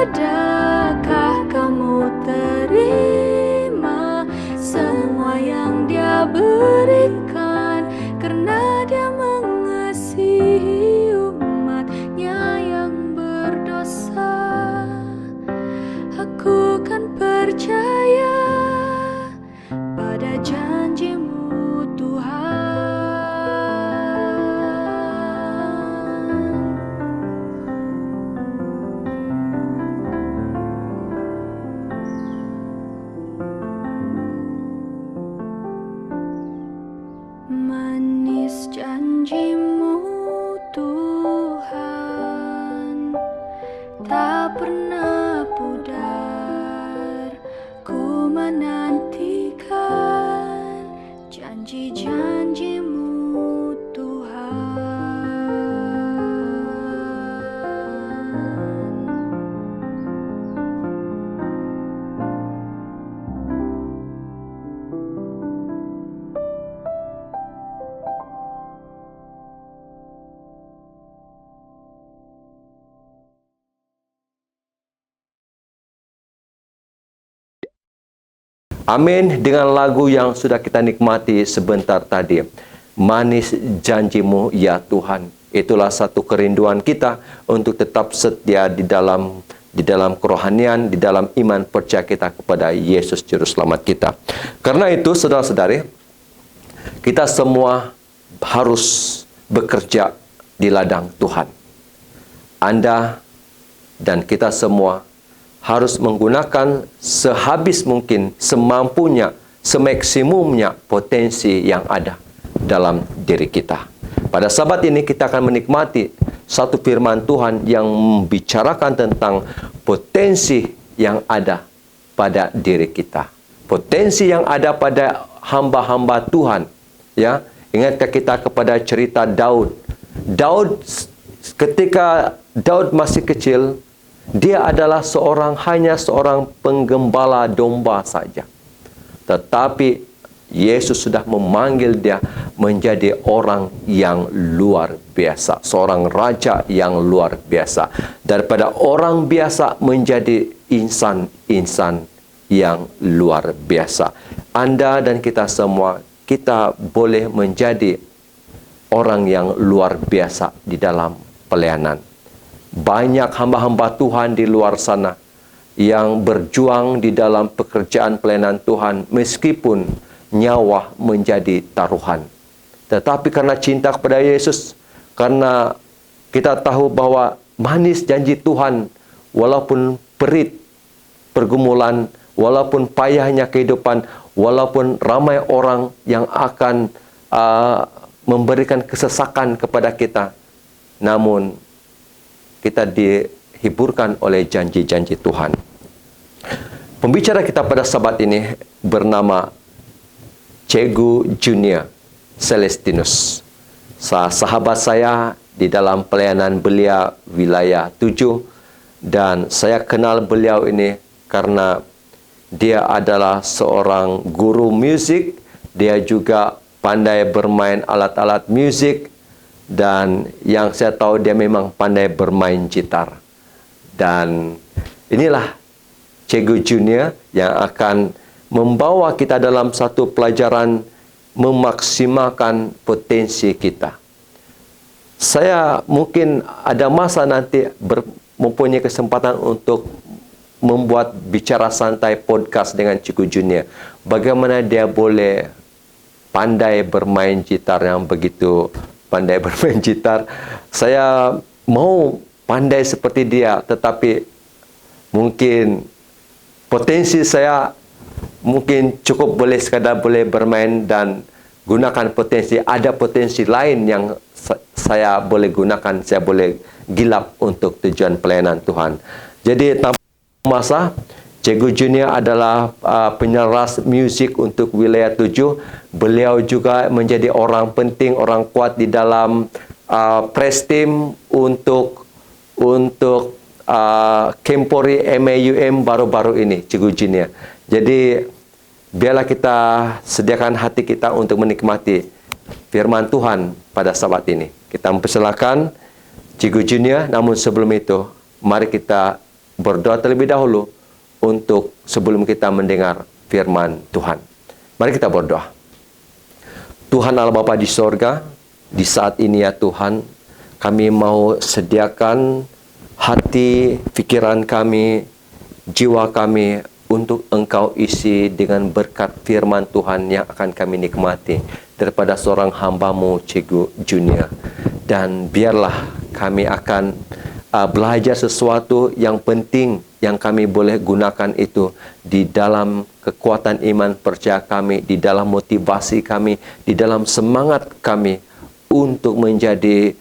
Adakah kamu terima semua yang Dia berikan? Karena Dia mengasihi umat-Nya yang berdosa. Aku kan percaya pada janji-Mu, Tuhan. Manis janji-Mu, Tuhan, tak pernah pudar. Ku menantikan janji-janji-Mu, Tuhan. Amin. Dengan lagu yang sudah kita nikmati sebentar tadi, manis janji-Mu ya Tuhan. Itulah satu kerinduan kita untuk tetap setia di dalam kerohanian, di dalam iman percaya kita kepada Yesus Juru Selamat kita. Karena itu, saudara-saudari, kita semua harus bekerja di ladang Tuhan. Anda dan kita semua harus menggunakan sehabis mungkin, semampunya, semaksimumnya potensi yang ada dalam diri kita. Pada sabat ini kita akan menikmati satu firman Tuhan yang membicarakan tentang potensi yang ada pada diri kita. Potensi yang ada pada hamba-hamba Tuhan. Ya, ingatkah kita kepada cerita Daud? Ketika Daud masih kecil, dia adalah hanya seorang penggembala domba saja. Tetapi Yesus sudah memanggil dia menjadi orang yang luar biasa. Seorang raja yang luar biasa. Daripada orang biasa menjadi insan yang luar biasa. Anda dan kita semua, kita boleh menjadi orang yang luar biasa di dalam pelayanan. Banyak hamba-hamba Tuhan di luar sana yang berjuang di dalam pekerjaan pelayanan Tuhan meskipun nyawa menjadi taruhan. Tetapi karena cinta kepada Yesus, karena kita tahu bahwa manis janji Tuhan, walaupun perit pergumulan, walaupun payahnya kehidupan, walaupun ramai orang yang akan memberikan kesesakan kepada kita, namun kita dihiburkan oleh janji-janji Tuhan. Pembicara kita pada sabat ini bernama Cegu Junior Celestinus. Sahabat saya di dalam pelayanan belia wilayah 7, dan saya kenal beliau ini karena dia adalah seorang guru musik. Dia juga pandai bermain alat-alat musik. Dan yang saya tahu dia memang pandai bermain gitar. Dan inilah Cegu Junior yang akan membawa kita dalam satu pelajaran memaksimalkan potensi kita. Saya mungkin ada masa nanti mempunyai kesempatan untuk membuat bicara santai podcast dengan Cegu Junior. Bagaimana dia boleh pandai bermain gitar yang begitu pandai bermain gitar. Saya mau pandai seperti dia, tetapi mungkin potensi saya mungkin cukup boleh sekadar boleh bermain dan gunakan potensi. Ada potensi lain yang saya boleh gunakan, saya boleh gilap untuk tujuan pelayanan Tuhan. Jadi tanpa masa, Cegu Junior adalah penyeras musik untuk wilayah 7. Beliau juga menjadi orang penting, orang kuat di dalam press team untuk Kempori MAUM baru-baru ini, Cegu Junior. Jadi biarlah kita sediakan hati kita untuk menikmati firman Tuhan pada Sabat ini. Kita mempersilakan Cikgu Junior, namun sebelum itu, mari kita berdoa terlebih dahulu untuk sebelum kita mendengar firman Tuhan. Mari kita berdoa. Tuhan Allah Bapa di sorga, di saat ini ya Tuhan, kami mau sediakan hati, pikiran kami, jiwa kami untuk Engkau isi dengan berkat firman Tuhan yang akan kami nikmati daripada seorang hamba-Mu, Cikgu Junior. Dan biarlah kami akan belajar sesuatu yang penting yang kami boleh gunakan itu di dalam kekuatan iman percaya kami, di dalam motivasi kami, di dalam semangat kami untuk menjadi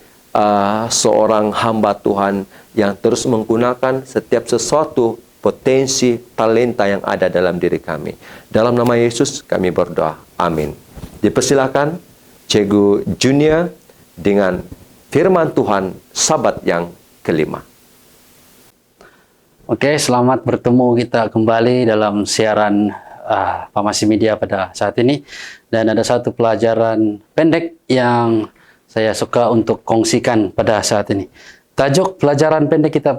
seorang hamba Tuhan yang terus menggunakan setiap sesuatu, potensi, talenta yang ada dalam diri kami. Dalam nama Yesus kami berdoa. Amin. Dipersilakan Cikgu Junior dengan firman Tuhan Sabat yang kelima. Oke, selamat bertemu kita kembali dalam siaran Famasi Media pada saat ini. Dan ada satu pelajaran pendek yang saya suka untuk kongsikan pada saat ini. Tajuk pelajaran pendek kita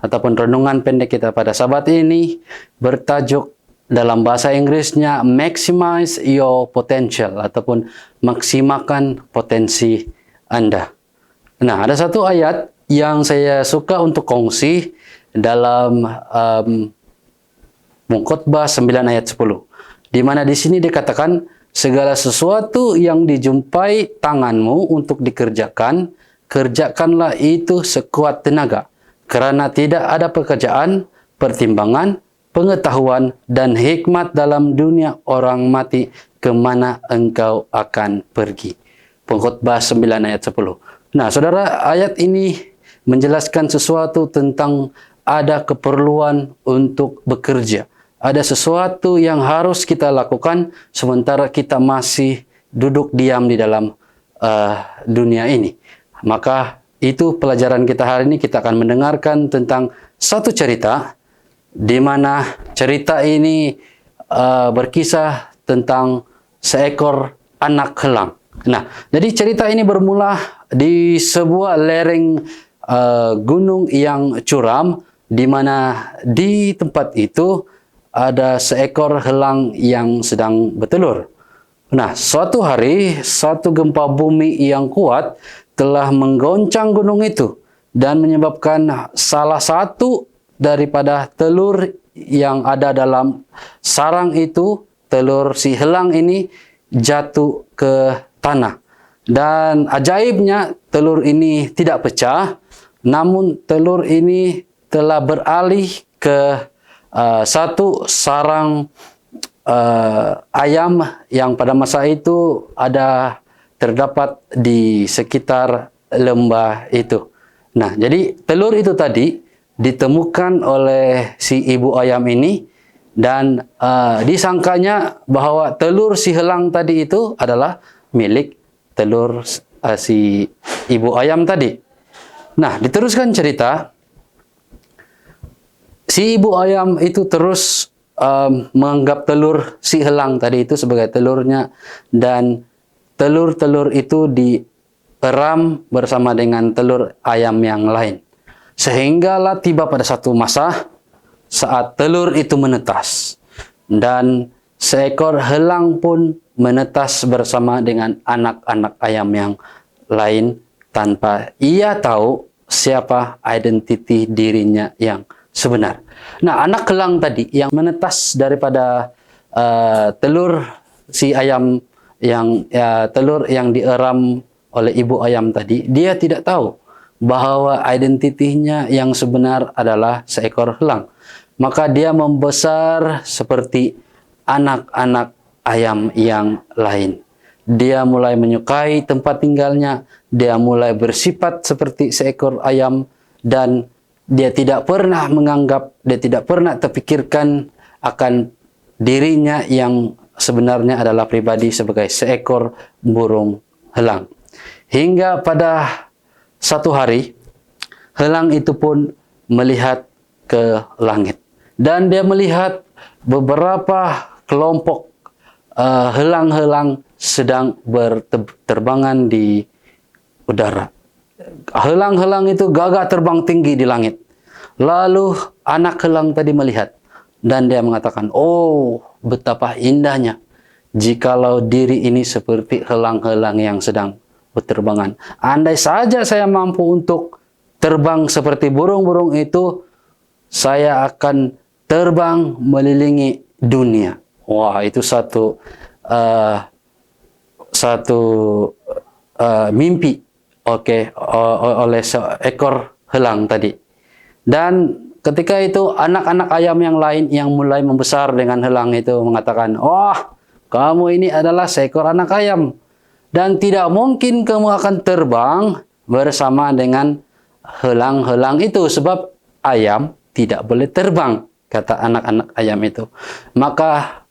ataupun renungan pendek kita pada Sabat ini bertajuk dalam bahasa Inggrisnya Maximize Your Potential ataupun maksimalkan potensi Anda. Nah, ada satu ayat yang saya suka untuk kongsi dalam Khotbah 9 ayat 10. Di mana di sini dikatakan segala sesuatu yang dijumpai tanganmu untuk dikerjakan, kerjakanlah itu sekuat tenaga. Kerana tidak ada pekerjaan, pertimbangan, pengetahuan, dan hikmat dalam dunia orang mati kemana engkau akan pergi. Pengkhotbah 9 ayat 10. Nah, saudara, ayat ini menjelaskan sesuatu tentang ada keperluan untuk bekerja. Ada sesuatu yang harus kita lakukan sementara kita masih duduk diam di dalam dunia ini. Maka itu pelajaran kita hari ini. Kita akan mendengarkan tentang satu cerita di mana cerita ini berkisah tentang seekor anak helang. Nah, jadi cerita ini bermula di sebuah lereng gunung yang curam, di mana di tempat itu ada seekor helang yang sedang bertelur. Nah, suatu hari, satu gempa bumi yang kuat telah menggoncang gunung itu dan menyebabkan salah satu daripada telur yang ada dalam sarang itu, telur si helang ini jatuh ke tanah. Dan ajaibnya telur ini tidak pecah, namun telur ini telah beralih ke satu sarang ayam yang pada masa itu terdapat di sekitar lembah itu. Nah, jadi telur itu tadi ditemukan oleh si ibu ayam ini dan disangkanya bahwa telur si helang tadi itu adalah milik telur si ibu ayam tadi. Nah, diteruskan cerita. Si ibu ayam itu terus menganggap telur si helang tadi itu sebagai telurnya, dan telur-telur itu dieram bersama dengan telur ayam yang lain. Sehinggalah tiba pada satu masa saat telur itu menetas, dan seekor helang pun menetas bersama dengan anak-anak ayam yang lain tanpa ia tahu siapa identiti dirinya yang sebenar. Nah, anak helang tadi yang menetas daripada telur si ayam telur yang dieram oleh ibu ayam tadi, dia tidak tahu bahwa identitinya yang sebenar adalah seekor helang. Maka dia membesar seperti anak-anak ayam yang lain. Dia mulai menyukai tempat tinggalnya, dia mulai bersifat seperti seekor ayam, dan dia tidak pernah terpikirkan akan dirinya yang sebenarnya adalah pribadi sebagai seekor burung helang. Hingga pada satu hari, helang itu pun melihat ke langit. Dan dia melihat beberapa kelompok helang-helang sedang berterbangan di udara. Helang-helang itu gagak terbang tinggi di langit. Lalu anak helang tadi melihat dan dia mengatakan, "Oh, betapa indahnya jikalau diri ini seperti helang-helang yang sedang berterbangan. Andai saja saya mampu untuk terbang seperti burung-burung itu, saya akan terbang melilingi dunia." Wah, itu satu mimpi oleh seekor helang tadi. Dan ketika itu anak-anak ayam yang lain yang mulai membesar dengan helang itu mengatakan, "Oh, kamu ini adalah seekor anak ayam dan tidak mungkin kamu akan terbang bersama dengan helang-helang itu, sebab ayam tidak boleh terbang," kata anak-anak ayam itu. Maka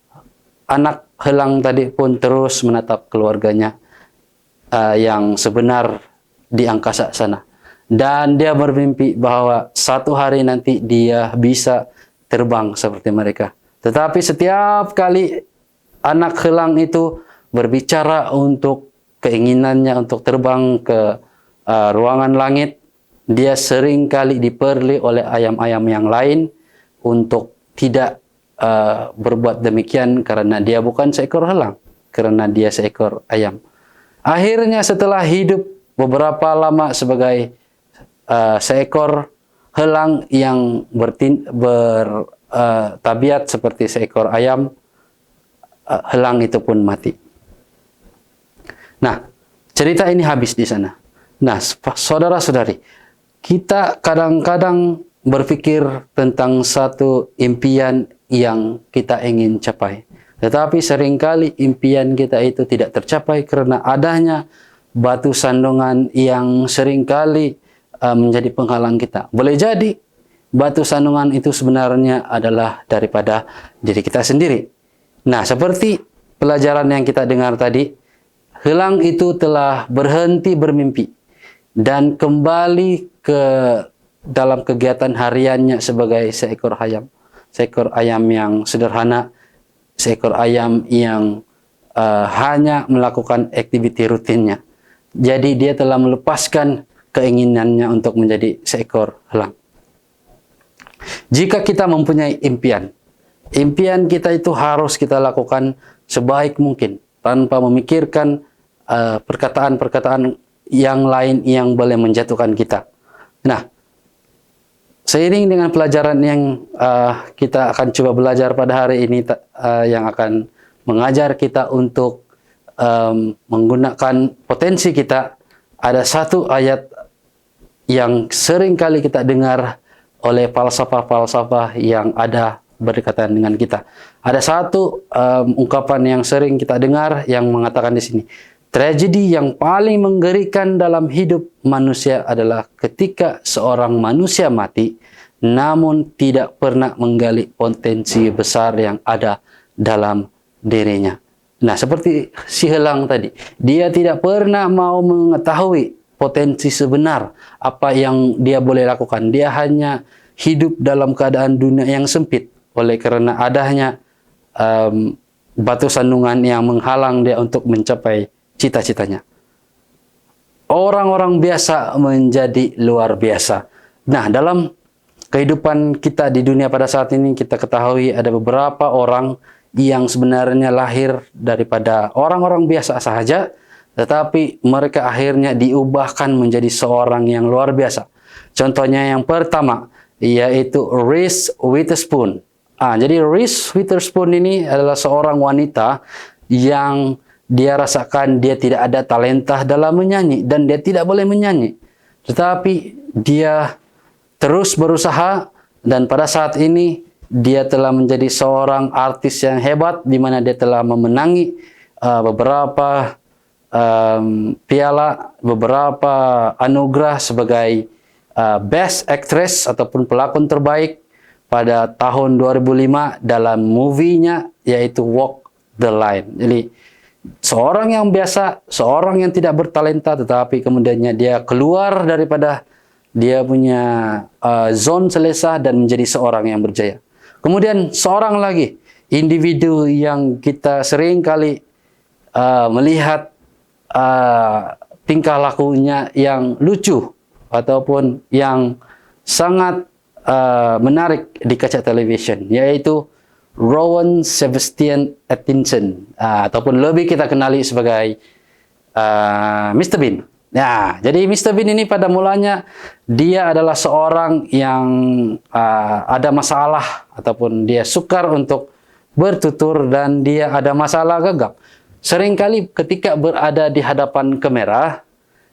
anak helang tadi pun terus menatap keluarganya yang sebenar di angkasa sana. Dan dia bermimpi bahwa satu hari nanti dia bisa terbang seperti mereka. Tetapi setiap kali anak helang itu berbicara untuk keinginannya untuk terbang ke ruangan langit, dia sering kali diperli oleh ayam-ayam yang lain untuk tidak berbuat demikian karena dia bukan seekor helang, karena dia seekor ayam. Akhirnya setelah hidup beberapa lama sebagai seekor helang yang bertabiat seperti seekor ayam, helang itu pun mati. Nah, cerita ini habis di sana. Nah, saudara-saudari, kita kadang-kadang berpikir tentang satu impian yang kita ingin capai. Tetapi seringkali impian kita itu tidak tercapai karena adanya batu sandungan yang seringkali menjadi penghalang kita. Boleh jadi batu sandungan itu sebenarnya adalah daripada diri kita sendiri. Nah, seperti pelajaran yang kita dengar tadi, helang itu telah berhenti bermimpi dan kembali ke dalam kegiatan hariannya sebagai seekor ayam. Seekor ayam yang sederhana, seekor ayam yang hanya melakukan aktiviti rutinnya. Jadi dia telah melepaskan keinginannya untuk menjadi seekor helang. Jika kita mempunyai impian, impian kita itu harus kita lakukan sebaik mungkin tanpa memikirkan perkataan-perkataan yang lain yang boleh menjatuhkan kita. Nah, seiring dengan pelajaran yang kita akan coba belajar pada hari ini, yang akan mengajar kita untuk menggunakan potensi kita, ada satu ayat yang sering kali kita dengar oleh falsafah-falsafah yang ada berdekatan dengan kita. Ada satu ungkapan yang sering kita dengar yang mengatakan di sini, tragedi yang paling mengerikan dalam hidup manusia adalah ketika seorang manusia mati, namun tidak pernah menggali potensi besar yang ada dalam dirinya. Nah, seperti si helang tadi, dia tidak pernah mau mengetahui potensi sebenar apa yang dia boleh lakukan. Dia hanya hidup dalam keadaan dunia yang sempit oleh karena adanya batu sandungan yang menghalang dia untuk mencapai cita-citanya. Orang-orang biasa menjadi luar biasa. Nah, dalam kehidupan kita di dunia pada saat ini, kita ketahui ada beberapa orang yang sebenarnya lahir daripada orang-orang biasa saja, tetapi mereka akhirnya diubahkan menjadi seorang yang luar biasa. Contohnya yang pertama, yaitu Reese Witherspoon. Jadi Reese Witherspoon ini adalah seorang wanita yang dia rasakan dia tidak ada talenta dalam menyanyi dan dia tidak boleh menyanyi. Tetapi dia terus berusaha dan pada saat ini dia telah menjadi seorang artis yang hebat di mana dia telah memenangi beberapa piala, beberapa anugerah sebagai Best Actress ataupun pelakon terbaik pada tahun 2005 dalam movie-nya yaitu Walk the Line. Jadi seorang yang biasa, seorang yang tidak bertalenta, tetapi kemudiannya dia keluar daripada dia punya zone selesa dan menjadi seorang yang berjaya. Kemudian seorang lagi individu yang kita sering kali melihat tingkah lakunya yang lucu ataupun yang sangat menarik di kaca television, yaitu Rowan Sebastian Atkinson, ataupun lebih kita kenali sebagai Mr. Bean. Ya, jadi Mr. Bean ini pada mulanya dia adalah seorang yang ada masalah ataupun dia sukar untuk bertutur dan dia ada masalah gagap. Seringkali ketika berada di hadapan kamera,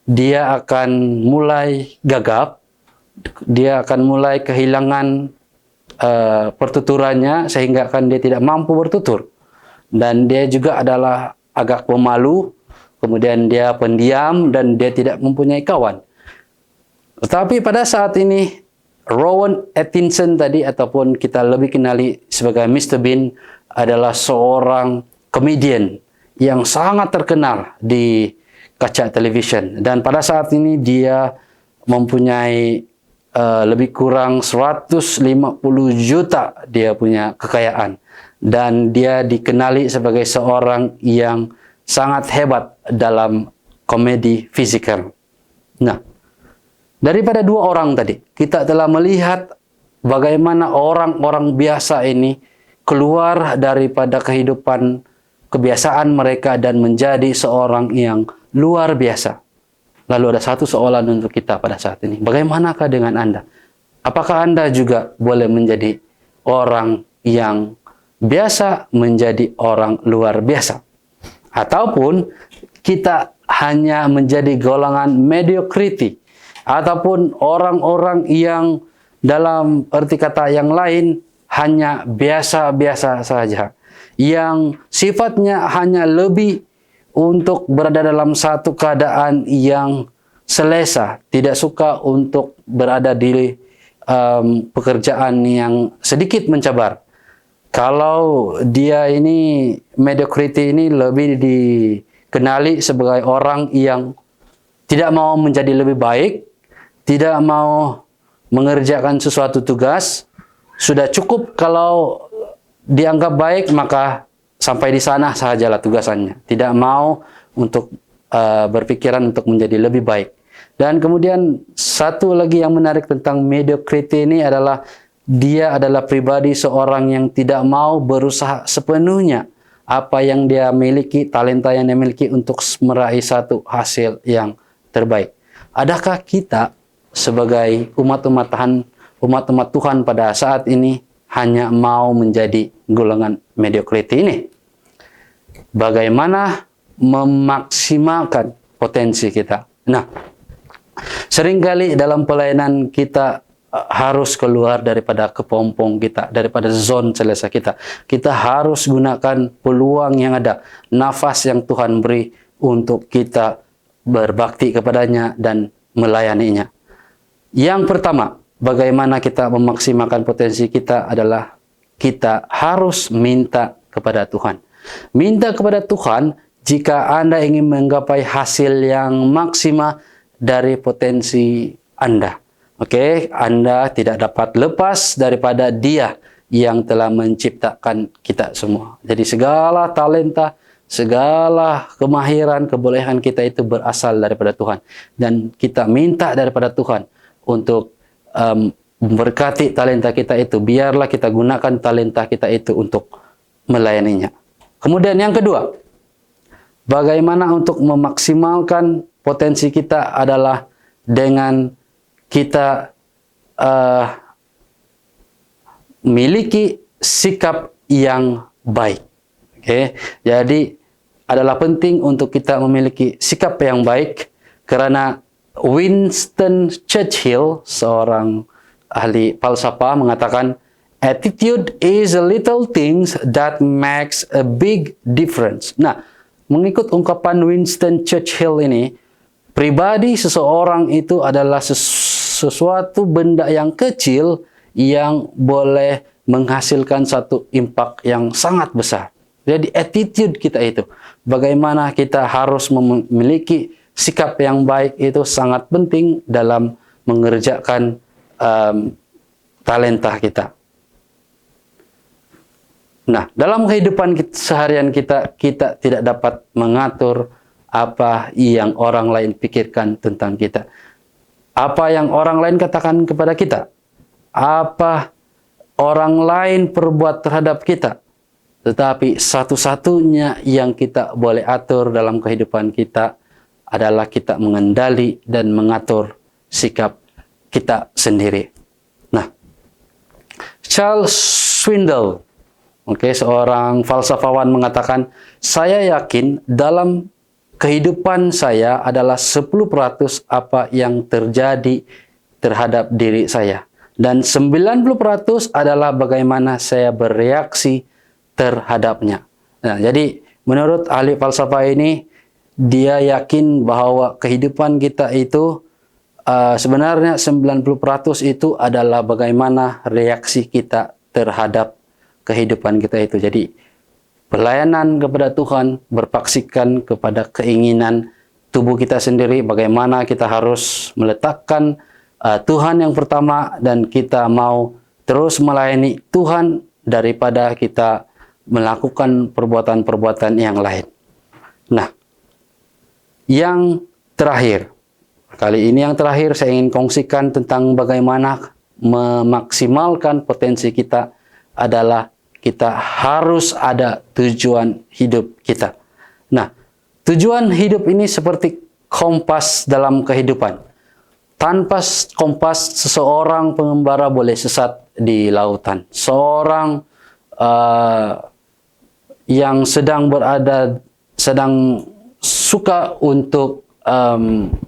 dia akan mulai gagap, dia akan mulai kehilangan pertuturannya sehingga akan dia tidak mampu bertutur. Dan dia juga adalah agak pemalu, kemudian dia pendiam dan dia tidak mempunyai kawan. Tetapi pada saat ini Rowan Atkinson tadi, ataupun kita lebih kenali sebagai Mr. Bean, adalah seorang komedian yang sangat terkenal di kaca television. Dan pada saat ini dia mempunyai lebih kurang 150 juta dia punya kekayaan. Dan dia dikenali sebagai seorang yang sangat hebat dalam komedi fisikal. Nah, daripada dua orang tadi, kita telah melihat bagaimana orang-orang biasa ini keluar daripada kehidupan kebiasaan mereka dan menjadi seorang yang luar biasa. Lalu ada satu soalan untuk kita pada saat ini. Bagaimanakah dengan Anda? Apakah Anda juga boleh menjadi orang yang biasa menjadi orang luar biasa? Ataupun kita hanya menjadi golongan mediocrity, ataupun orang-orang yang dalam arti kata yang lain hanya biasa-biasa saja, yang sifatnya hanya lebih untuk berada dalam satu keadaan yang selesa, tidak suka untuk berada di pekerjaan yang sedikit mencabar. Kalau dia ini mediocrity ini lebih dikenali sebagai orang yang tidak mau menjadi lebih baik, tidak mau mengerjakan sesuatu tugas, sudah cukup kalau dianggap baik maka sampai di sana sajalah tugasannya. Tidak mau untuk berpikiran untuk menjadi lebih baik. Dan kemudian satu lagi yang menarik tentang mediocrity ini adalah dia adalah pribadi seorang yang tidak mau berusaha sepenuhnya apa yang dia miliki, talenta yang dia miliki untuk meraih satu hasil yang terbaik. Adakah kita sebagai umat-umat Tuhan pada saat ini hanya mau menjadi golongan mediocrity ini? Bagaimana memaksimalkan potensi kita? Nah, seringkali dalam pelayanan kita harus keluar daripada kepompong kita, daripada zon selesa kita. Kita harus gunakan peluang yang ada, nafas yang Tuhan beri untuk kita berbakti kepadanya dan melayaninya. Yang pertama, bagaimana kita memaksimalkan potensi kita adalah kita harus minta kepada Tuhan. Minta kepada Tuhan jika Anda ingin menggapai hasil yang maksimal dari potensi Anda. Oke, Anda tidak dapat lepas daripada Dia yang telah menciptakan kita semua. Jadi segala talenta, segala kemahiran, kebolehan kita itu berasal daripada Tuhan. Dan kita minta daripada Tuhan untuk memberkati talenta kita itu. Biarlah kita gunakan talenta kita itu untuk melayaninya. Kemudian yang kedua, bagaimana untuk memaksimalkan potensi kita adalah dengan kita miliki sikap yang baik. Oke, jadi adalah penting untuk kita memiliki sikap yang baik, karena Winston Churchill, seorang ahli falsafah, mengatakan attitude is a little things that makes a big difference. Nah, mengikut ungkapan Winston Churchill ini, pribadi seseorang itu adalah sesuatu benda yang kecil yang boleh menghasilkan satu impak yang sangat besar. Jadi attitude kita itu, bagaimana kita harus memiliki sikap yang baik itu sangat penting dalam mengerjakan talenta kita. Nah, dalam kehidupan seharian kita tidak dapat mengatur apa yang orang lain pikirkan tentang kita. Apa yang orang lain katakan kepada kita. Apa orang lain perbuat terhadap kita. Tetapi satu-satunya yang kita boleh atur dalam kehidupan kita adalah kita mengendali dan mengatur sikap kita sendiri. Nah, Charles Swindoll, seorang falsafawan mengatakan, saya yakin dalam kehidupan saya adalah 10% apa yang terjadi terhadap diri saya. Dan 90% adalah bagaimana saya bereaksi terhadapnya. Nah, jadi menurut ahli falsafah ini, dia yakin bahwa kehidupan kita itu sebenarnya 90% itu adalah bagaimana reaksi kita terhadap kehidupan kita itu. Jadi pelayanan kepada Tuhan berpaksikan kepada keinginan tubuh kita sendiri, bagaimana kita harus meletakkan Tuhan yang pertama dan kita mau terus melayani Tuhan daripada kita melakukan perbuatan-perbuatan yang lain. Nah, yang terakhir, kali ini yang terakhir saya ingin kongsikan tentang bagaimana memaksimalkan potensi kita adalah kita harus ada tujuan hidup kita. Nah, tujuan hidup ini seperti kompas dalam kehidupan. Tanpa kompas, seseorang pengembara boleh sesat di lautan. Seorang yang sedang suka untuk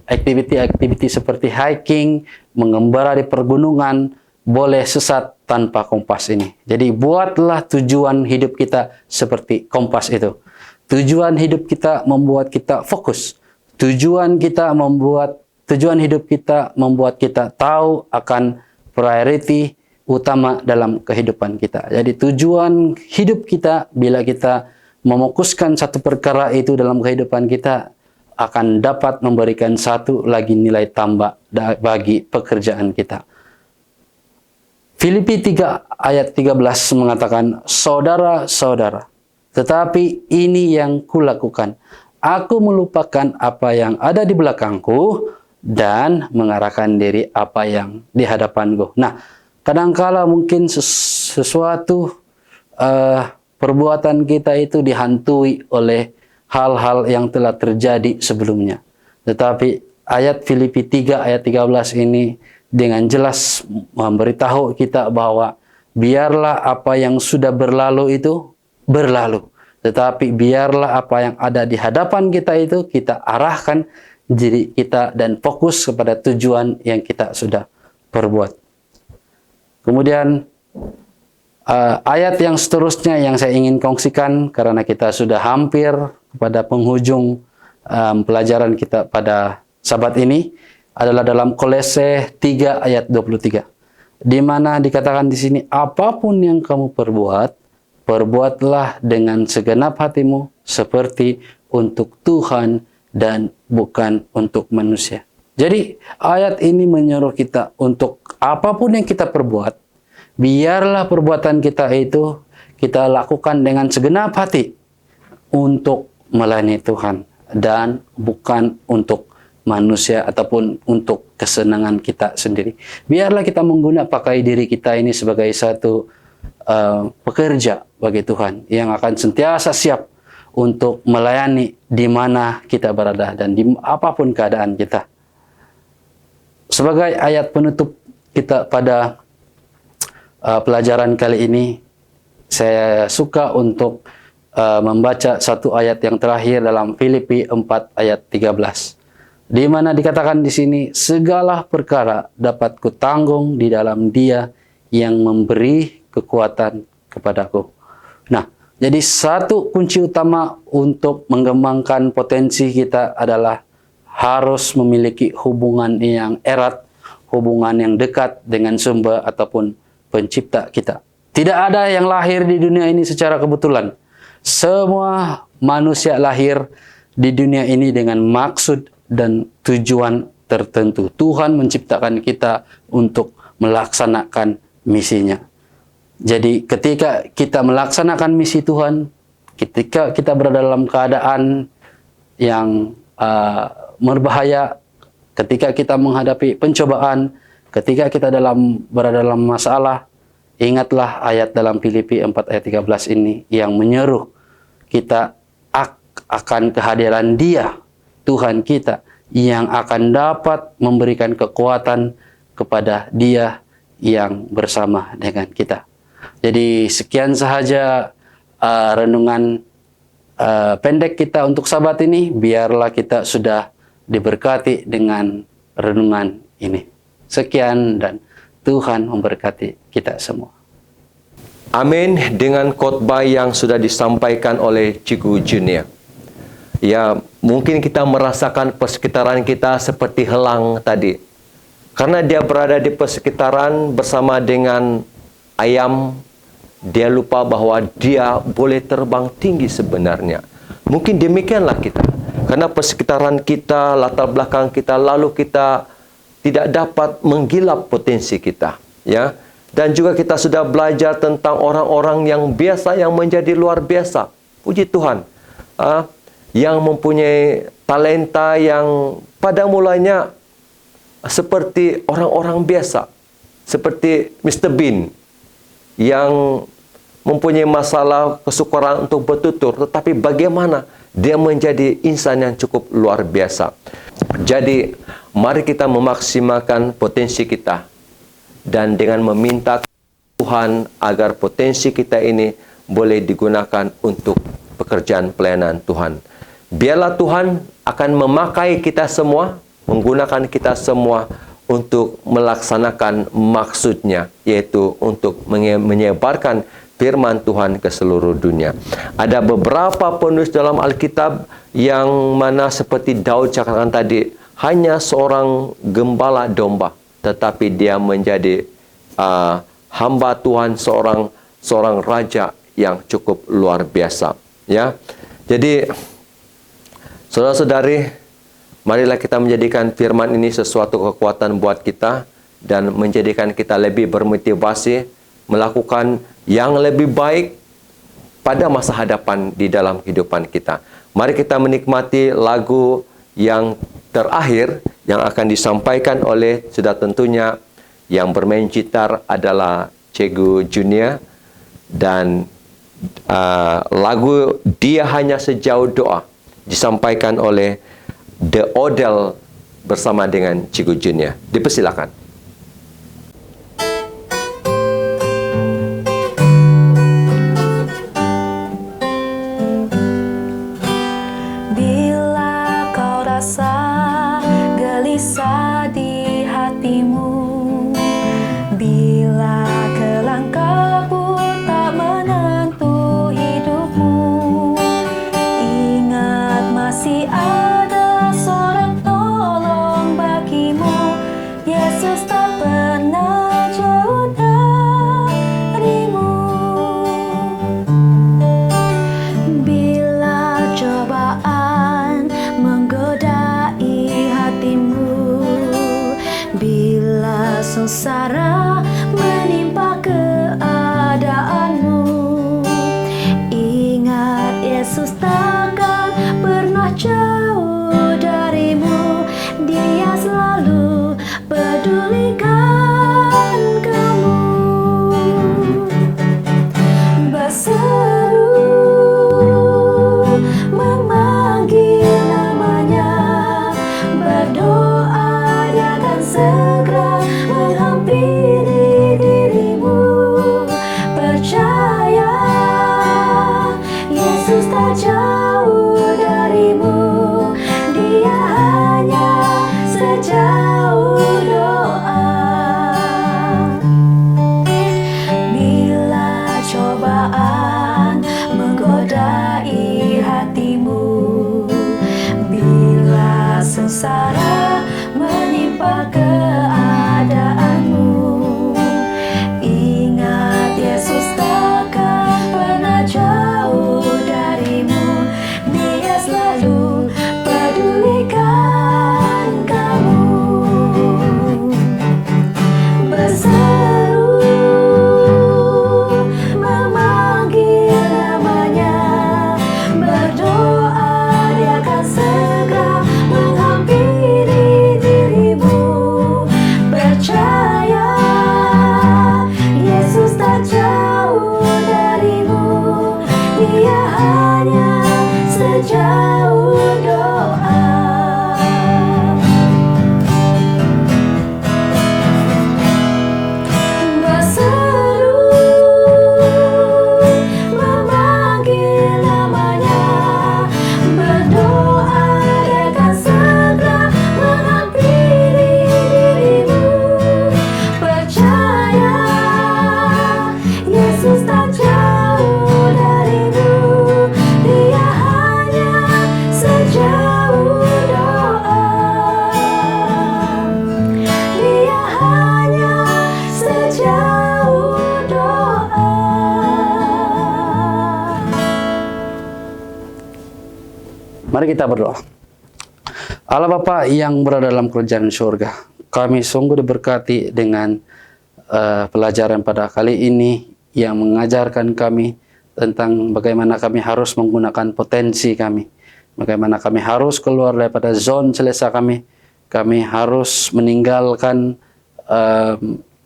aktiviti-aktiviti seperti hiking, mengembara di pergunungan, boleh sesat tanpa kompas ini. Jadi buatlah tujuan hidup kita seperti kompas itu. Tujuan hidup kita membuat kita fokus. Tujuan hidup kita membuat kita tahu akan priority utama dalam kehidupan kita. Jadi tujuan hidup kita, bila kita memokuskan satu perkara itu dalam kehidupan kita, akan dapat memberikan satu lagi nilai tambah bagi pekerjaan kita. Filipi 3 ayat 13 mengatakan, saudara-saudara, tetapi ini yang kulakukan. Aku melupakan apa yang ada di belakangku dan mengarahkan diri apa yang di hadapanku. Nah, kadangkala mungkin sesuatu perbuatan kita itu dihantui oleh hal-hal yang telah terjadi sebelumnya. Tetapi ayat Filipi 3 ayat 13 ini dengan jelas memberitahu kita bahwa biarlah apa yang sudah berlalu itu berlalu. Tetapi biarlah apa yang ada di hadapan kita itu kita arahkan diri kita dan fokus kepada tujuan yang kita sudah perbuat. Kemudian ayat yang seterusnya yang saya ingin kongsikan karena kita sudah hampir pada penghujung pelajaran kita pada Sabat ini adalah dalam Kolose 3 ayat 23. Di mana dikatakan di sini, apapun yang kamu perbuat, perbuatlah dengan segenap hatimu seperti untuk Tuhan dan bukan untuk manusia. Jadi ayat ini menyuruh kita untuk apapun yang kita perbuat, biarlah perbuatan kita itu kita lakukan dengan segenap hati untuk melayani Tuhan dan bukan untuk manusia ataupun untuk kesenangan kita sendiri. Biarlah kita pakai diri kita ini sebagai satu pekerja bagi Tuhan yang akan sentiasa siap untuk melayani di mana kita berada dan di apapun keadaan kita. Sebagai ayat penutup kita pada pelajaran kali ini, saya suka untuk membaca satu ayat yang terakhir dalam Filipi 4 ayat 13. Di mana dikatakan di sini, segala perkara dapat kutanggung di dalam Dia yang memberi kekuatan kepadaku. Nah, jadi satu kunci utama untuk mengembangkan potensi kita adalah harus memiliki hubungan yang erat, hubungan yang dekat dengan sumber ataupun pencipta kita. Tidak ada yang lahir di dunia ini secara kebetulan. Semua manusia lahir di dunia ini dengan maksud dan tujuan tertentu. Tuhan menciptakan kita untuk melaksanakan misinya. Jadi ketika kita melaksanakan misi Tuhan, ketika kita berada dalam keadaan yang berbahaya, ketika kita menghadapi pencobaan, ketika kita berada dalam masalah, ingatlah ayat dalam Filipi 4 ayat 13 ini yang menyeru kita akan kehadiran Dia, Tuhan kita, yang akan dapat memberikan kekuatan kepada Dia yang bersama dengan kita. Jadi sekian sahaja renungan pendek kita untuk Sabat ini. Biarlah kita sudah diberkati dengan renungan ini. Sekian dan Tuhan memberkati kita semua. Amin. Dengan khotbah yang sudah disampaikan oleh Cikgu Junior. Ya, mungkin kita merasakan persekitaran kita seperti helang tadi. Karena dia berada di persekitaran bersama dengan ayam, dia lupa bahwa dia boleh terbang tinggi sebenarnya. Mungkin demikianlah kita. Karena persekitaran kita, latar belakang kita, lalu kita tidak dapat menggilap potensi kita. Ya. Dan juga kita sudah belajar tentang orang-orang yang biasa, yang menjadi luar biasa. Puji Tuhan. Yang mempunyai talenta yang pada mulanya seperti orang-orang biasa. Seperti Mr. Bean yang mempunyai masalah kesukaran untuk bertutur, tetapi bagaimana dia menjadi insan yang cukup luar biasa. Jadi, mari kita memaksimalkan potensi kita dan dengan meminta Tuhan agar potensi kita ini boleh digunakan untuk pekerjaan pelayanan Tuhan. Biarlah Tuhan akan memakai kita semua, menggunakan kita semua untuk melaksanakan maksudnya, yaitu untuk menyebarkan firman Tuhan ke seluruh dunia. Ada beberapa penulis dalam Alkitab yang mana seperti Daud cakapkan tadi, hanya seorang gembala domba, tetapi dia menjadi hamba Tuhan, seorang raja yang cukup luar biasa. Ya, jadi saudara-saudari, marilah kita menjadikan firman ini sesuatu kekuatan buat kita dan menjadikan kita lebih bermotivasi melakukan yang lebih baik pada masa hadapan di dalam kehidupan kita. Mari kita menikmati lagu yang terakhir yang akan disampaikan oleh, sudah tentunya yang bermain gitar adalah Cikgu Junior, dan lagu Dia Hanya Sejauh Doa disampaikan oleh The Odell bersama dengan Cikgu Junior. Dipersilakan. Bila kau rasa gelisah di hatimu, bila kelang kabut tak menentu hidupmu, ingat masih ada seorang tolong bagimu. Yesus tak pernah jauh darimu. Bila cobaan menggodai hatimu, bila sengsara menimpa keadaanmu, ingat Yesus takkan pernah jauh darimu. Dia selalu pedulikan kamu. Berseru memanggil namanya, berdoa Dia akan segera menghampiri dirimu. Percaya Yesus tak jauh darimu. Dia hanya sejauh doa. Bila cobaan menggodai hatimu, bila sengsara menimpa keadaanmu, ingat Yesus takkan pernah jauh darimu. Dia selalu pedulikan kamu. Berseru Mari kita berdoa. Allah Bapa yang berada dalam kerajaan surga, kami sungguh diberkati dengan pelajaran pada kali ini yang mengajarkan kami tentang bagaimana kami harus menggunakan potensi kami, bagaimana kami harus keluar daripada zon selesa kami harus meninggalkan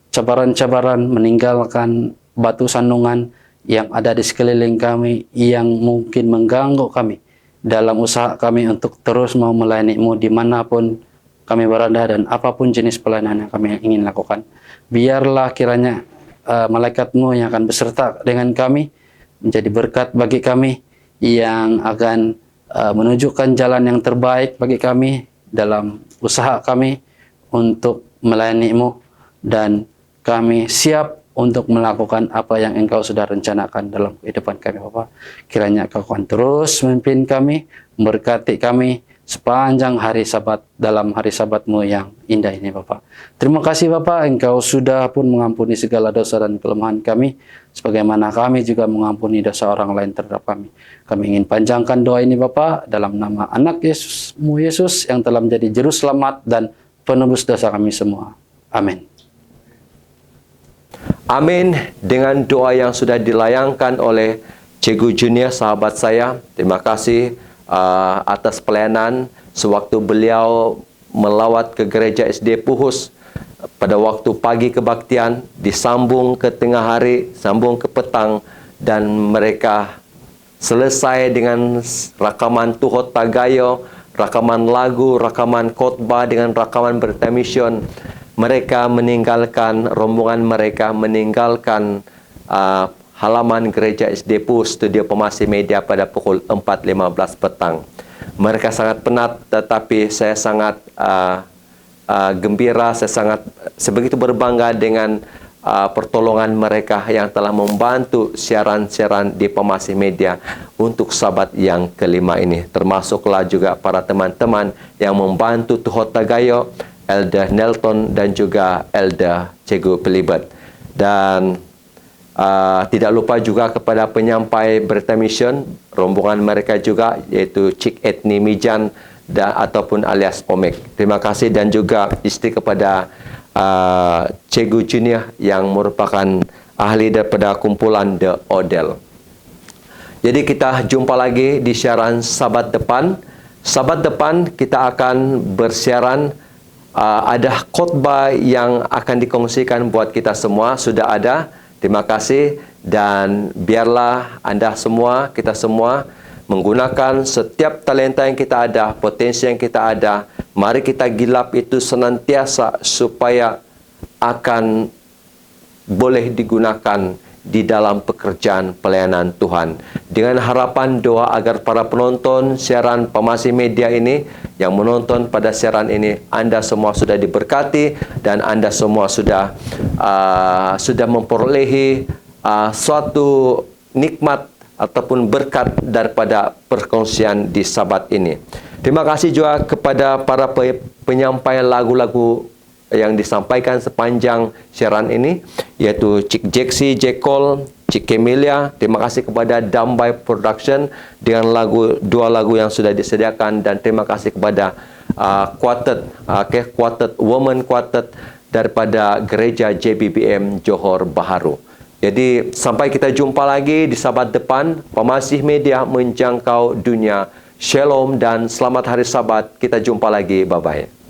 cabaran-cabaran, meninggalkan batu sandungan yang ada di sekeliling kami yang mungkin mengganggu kami dalam usaha kami untuk terus mau melayani-Mu dimanapun kami berada dan apapun jenis pelayanan yang kami ingin lakukan. Biarlah kiranya malaikat-Mu yang akan beserta dengan kami menjadi berkat bagi kami yang akan menunjukkan jalan yang terbaik bagi kami dalam usaha kami untuk melayani-Mu, dan kami siap untuk melakukan apa yang Engkau sudah rencanakan dalam kehidupan kami, Bapa. Kiranya Engkau akan terus memimpin kami, memberkati kami sepanjang hari Sabat, dalam hari Sabat-Mu yang indah ini, Bapa. Terima kasih, Bapa, Engkau sudah pun mengampuni segala dosa dan kelemahan kami, sebagaimana kami juga mengampuni dosa orang lain terhadap kami. Kami ingin panjangkan doa ini, Bapa, dalam nama anak Yesus-Mu Yesus yang telah menjadi juru selamat dan penebus dosa kami semua. Amin. Amin. Dengan doa yang sudah dilayangkan oleh Cikgu Junior, sahabat saya, terima kasih atas pelayanan sewaktu beliau melawat ke gereja SD Puhus pada waktu pagi kebaktian, disambung ke tengah hari, sambung ke petang, dan mereka selesai dengan rakaman Tuhot Tagayo, rakaman lagu, rakaman khotbah dengan rakaman berita mission. Mereka meninggalkan rombongan mereka, meninggalkan halaman gereja SD Puhus Studio Pemasi Media pada pukul 4.15 petang. Mereka sangat penat, tetapi saya sangat gembira, saya sangat sebegitu berbangga dengan pertolongan mereka yang telah membantu siaran-siaran di Pemasi Media untuk Sabat yang kelima ini. Termasuklah juga para teman-teman yang membantu Tuhot Tagayo, Elder Nelton, dan juga Elder Cikgu Pelibet. Dan tidak lupa juga kepada penyampai berita mission, rombongan mereka juga, yaitu Cik Etni Mijan ataupun alias Omek. Terima kasih, dan juga istri kepada Cikgu Junior yang merupakan ahli daripada kumpulan The Odell. Jadi kita jumpa lagi di siaran Sabat depan. Sabat depan kita akan bersiaran. Ada khotbah yang akan dikongsikan buat kita semua, sudah ada. Terima kasih, dan biarlah Anda semua, kita semua menggunakan setiap talenta yang kita ada, potensi yang kita ada. Mari kita gilap itu senantiasa supaya akan boleh digunakan di dalam pekerjaan pelayanan Tuhan. Dengan harapan doa agar para penonton siaran Pemasi Media ini, yang menonton pada siaran ini, Anda semua sudah diberkati dan Anda semua sudah memperolehi suatu nikmat ataupun berkat daripada perkongsian di Sabat ini. Terima kasih juga kepada para penyampaian lagu-lagu yang disampaikan sepanjang siaran ini, yaitu Cik Jeksi Jekol, Cik Kemilia. Terima kasih kepada Dambai Production dengan dua lagu yang sudah disediakan, dan terima kasih kepada Quartet Women Quartet daripada Gereja JBBM Johor Bahru. Jadi sampai kita jumpa lagi di Sabat depan, Pemasi Media menjangkau dunia. Shalom dan selamat hari Sabat. Kita jumpa lagi. Bye-bye.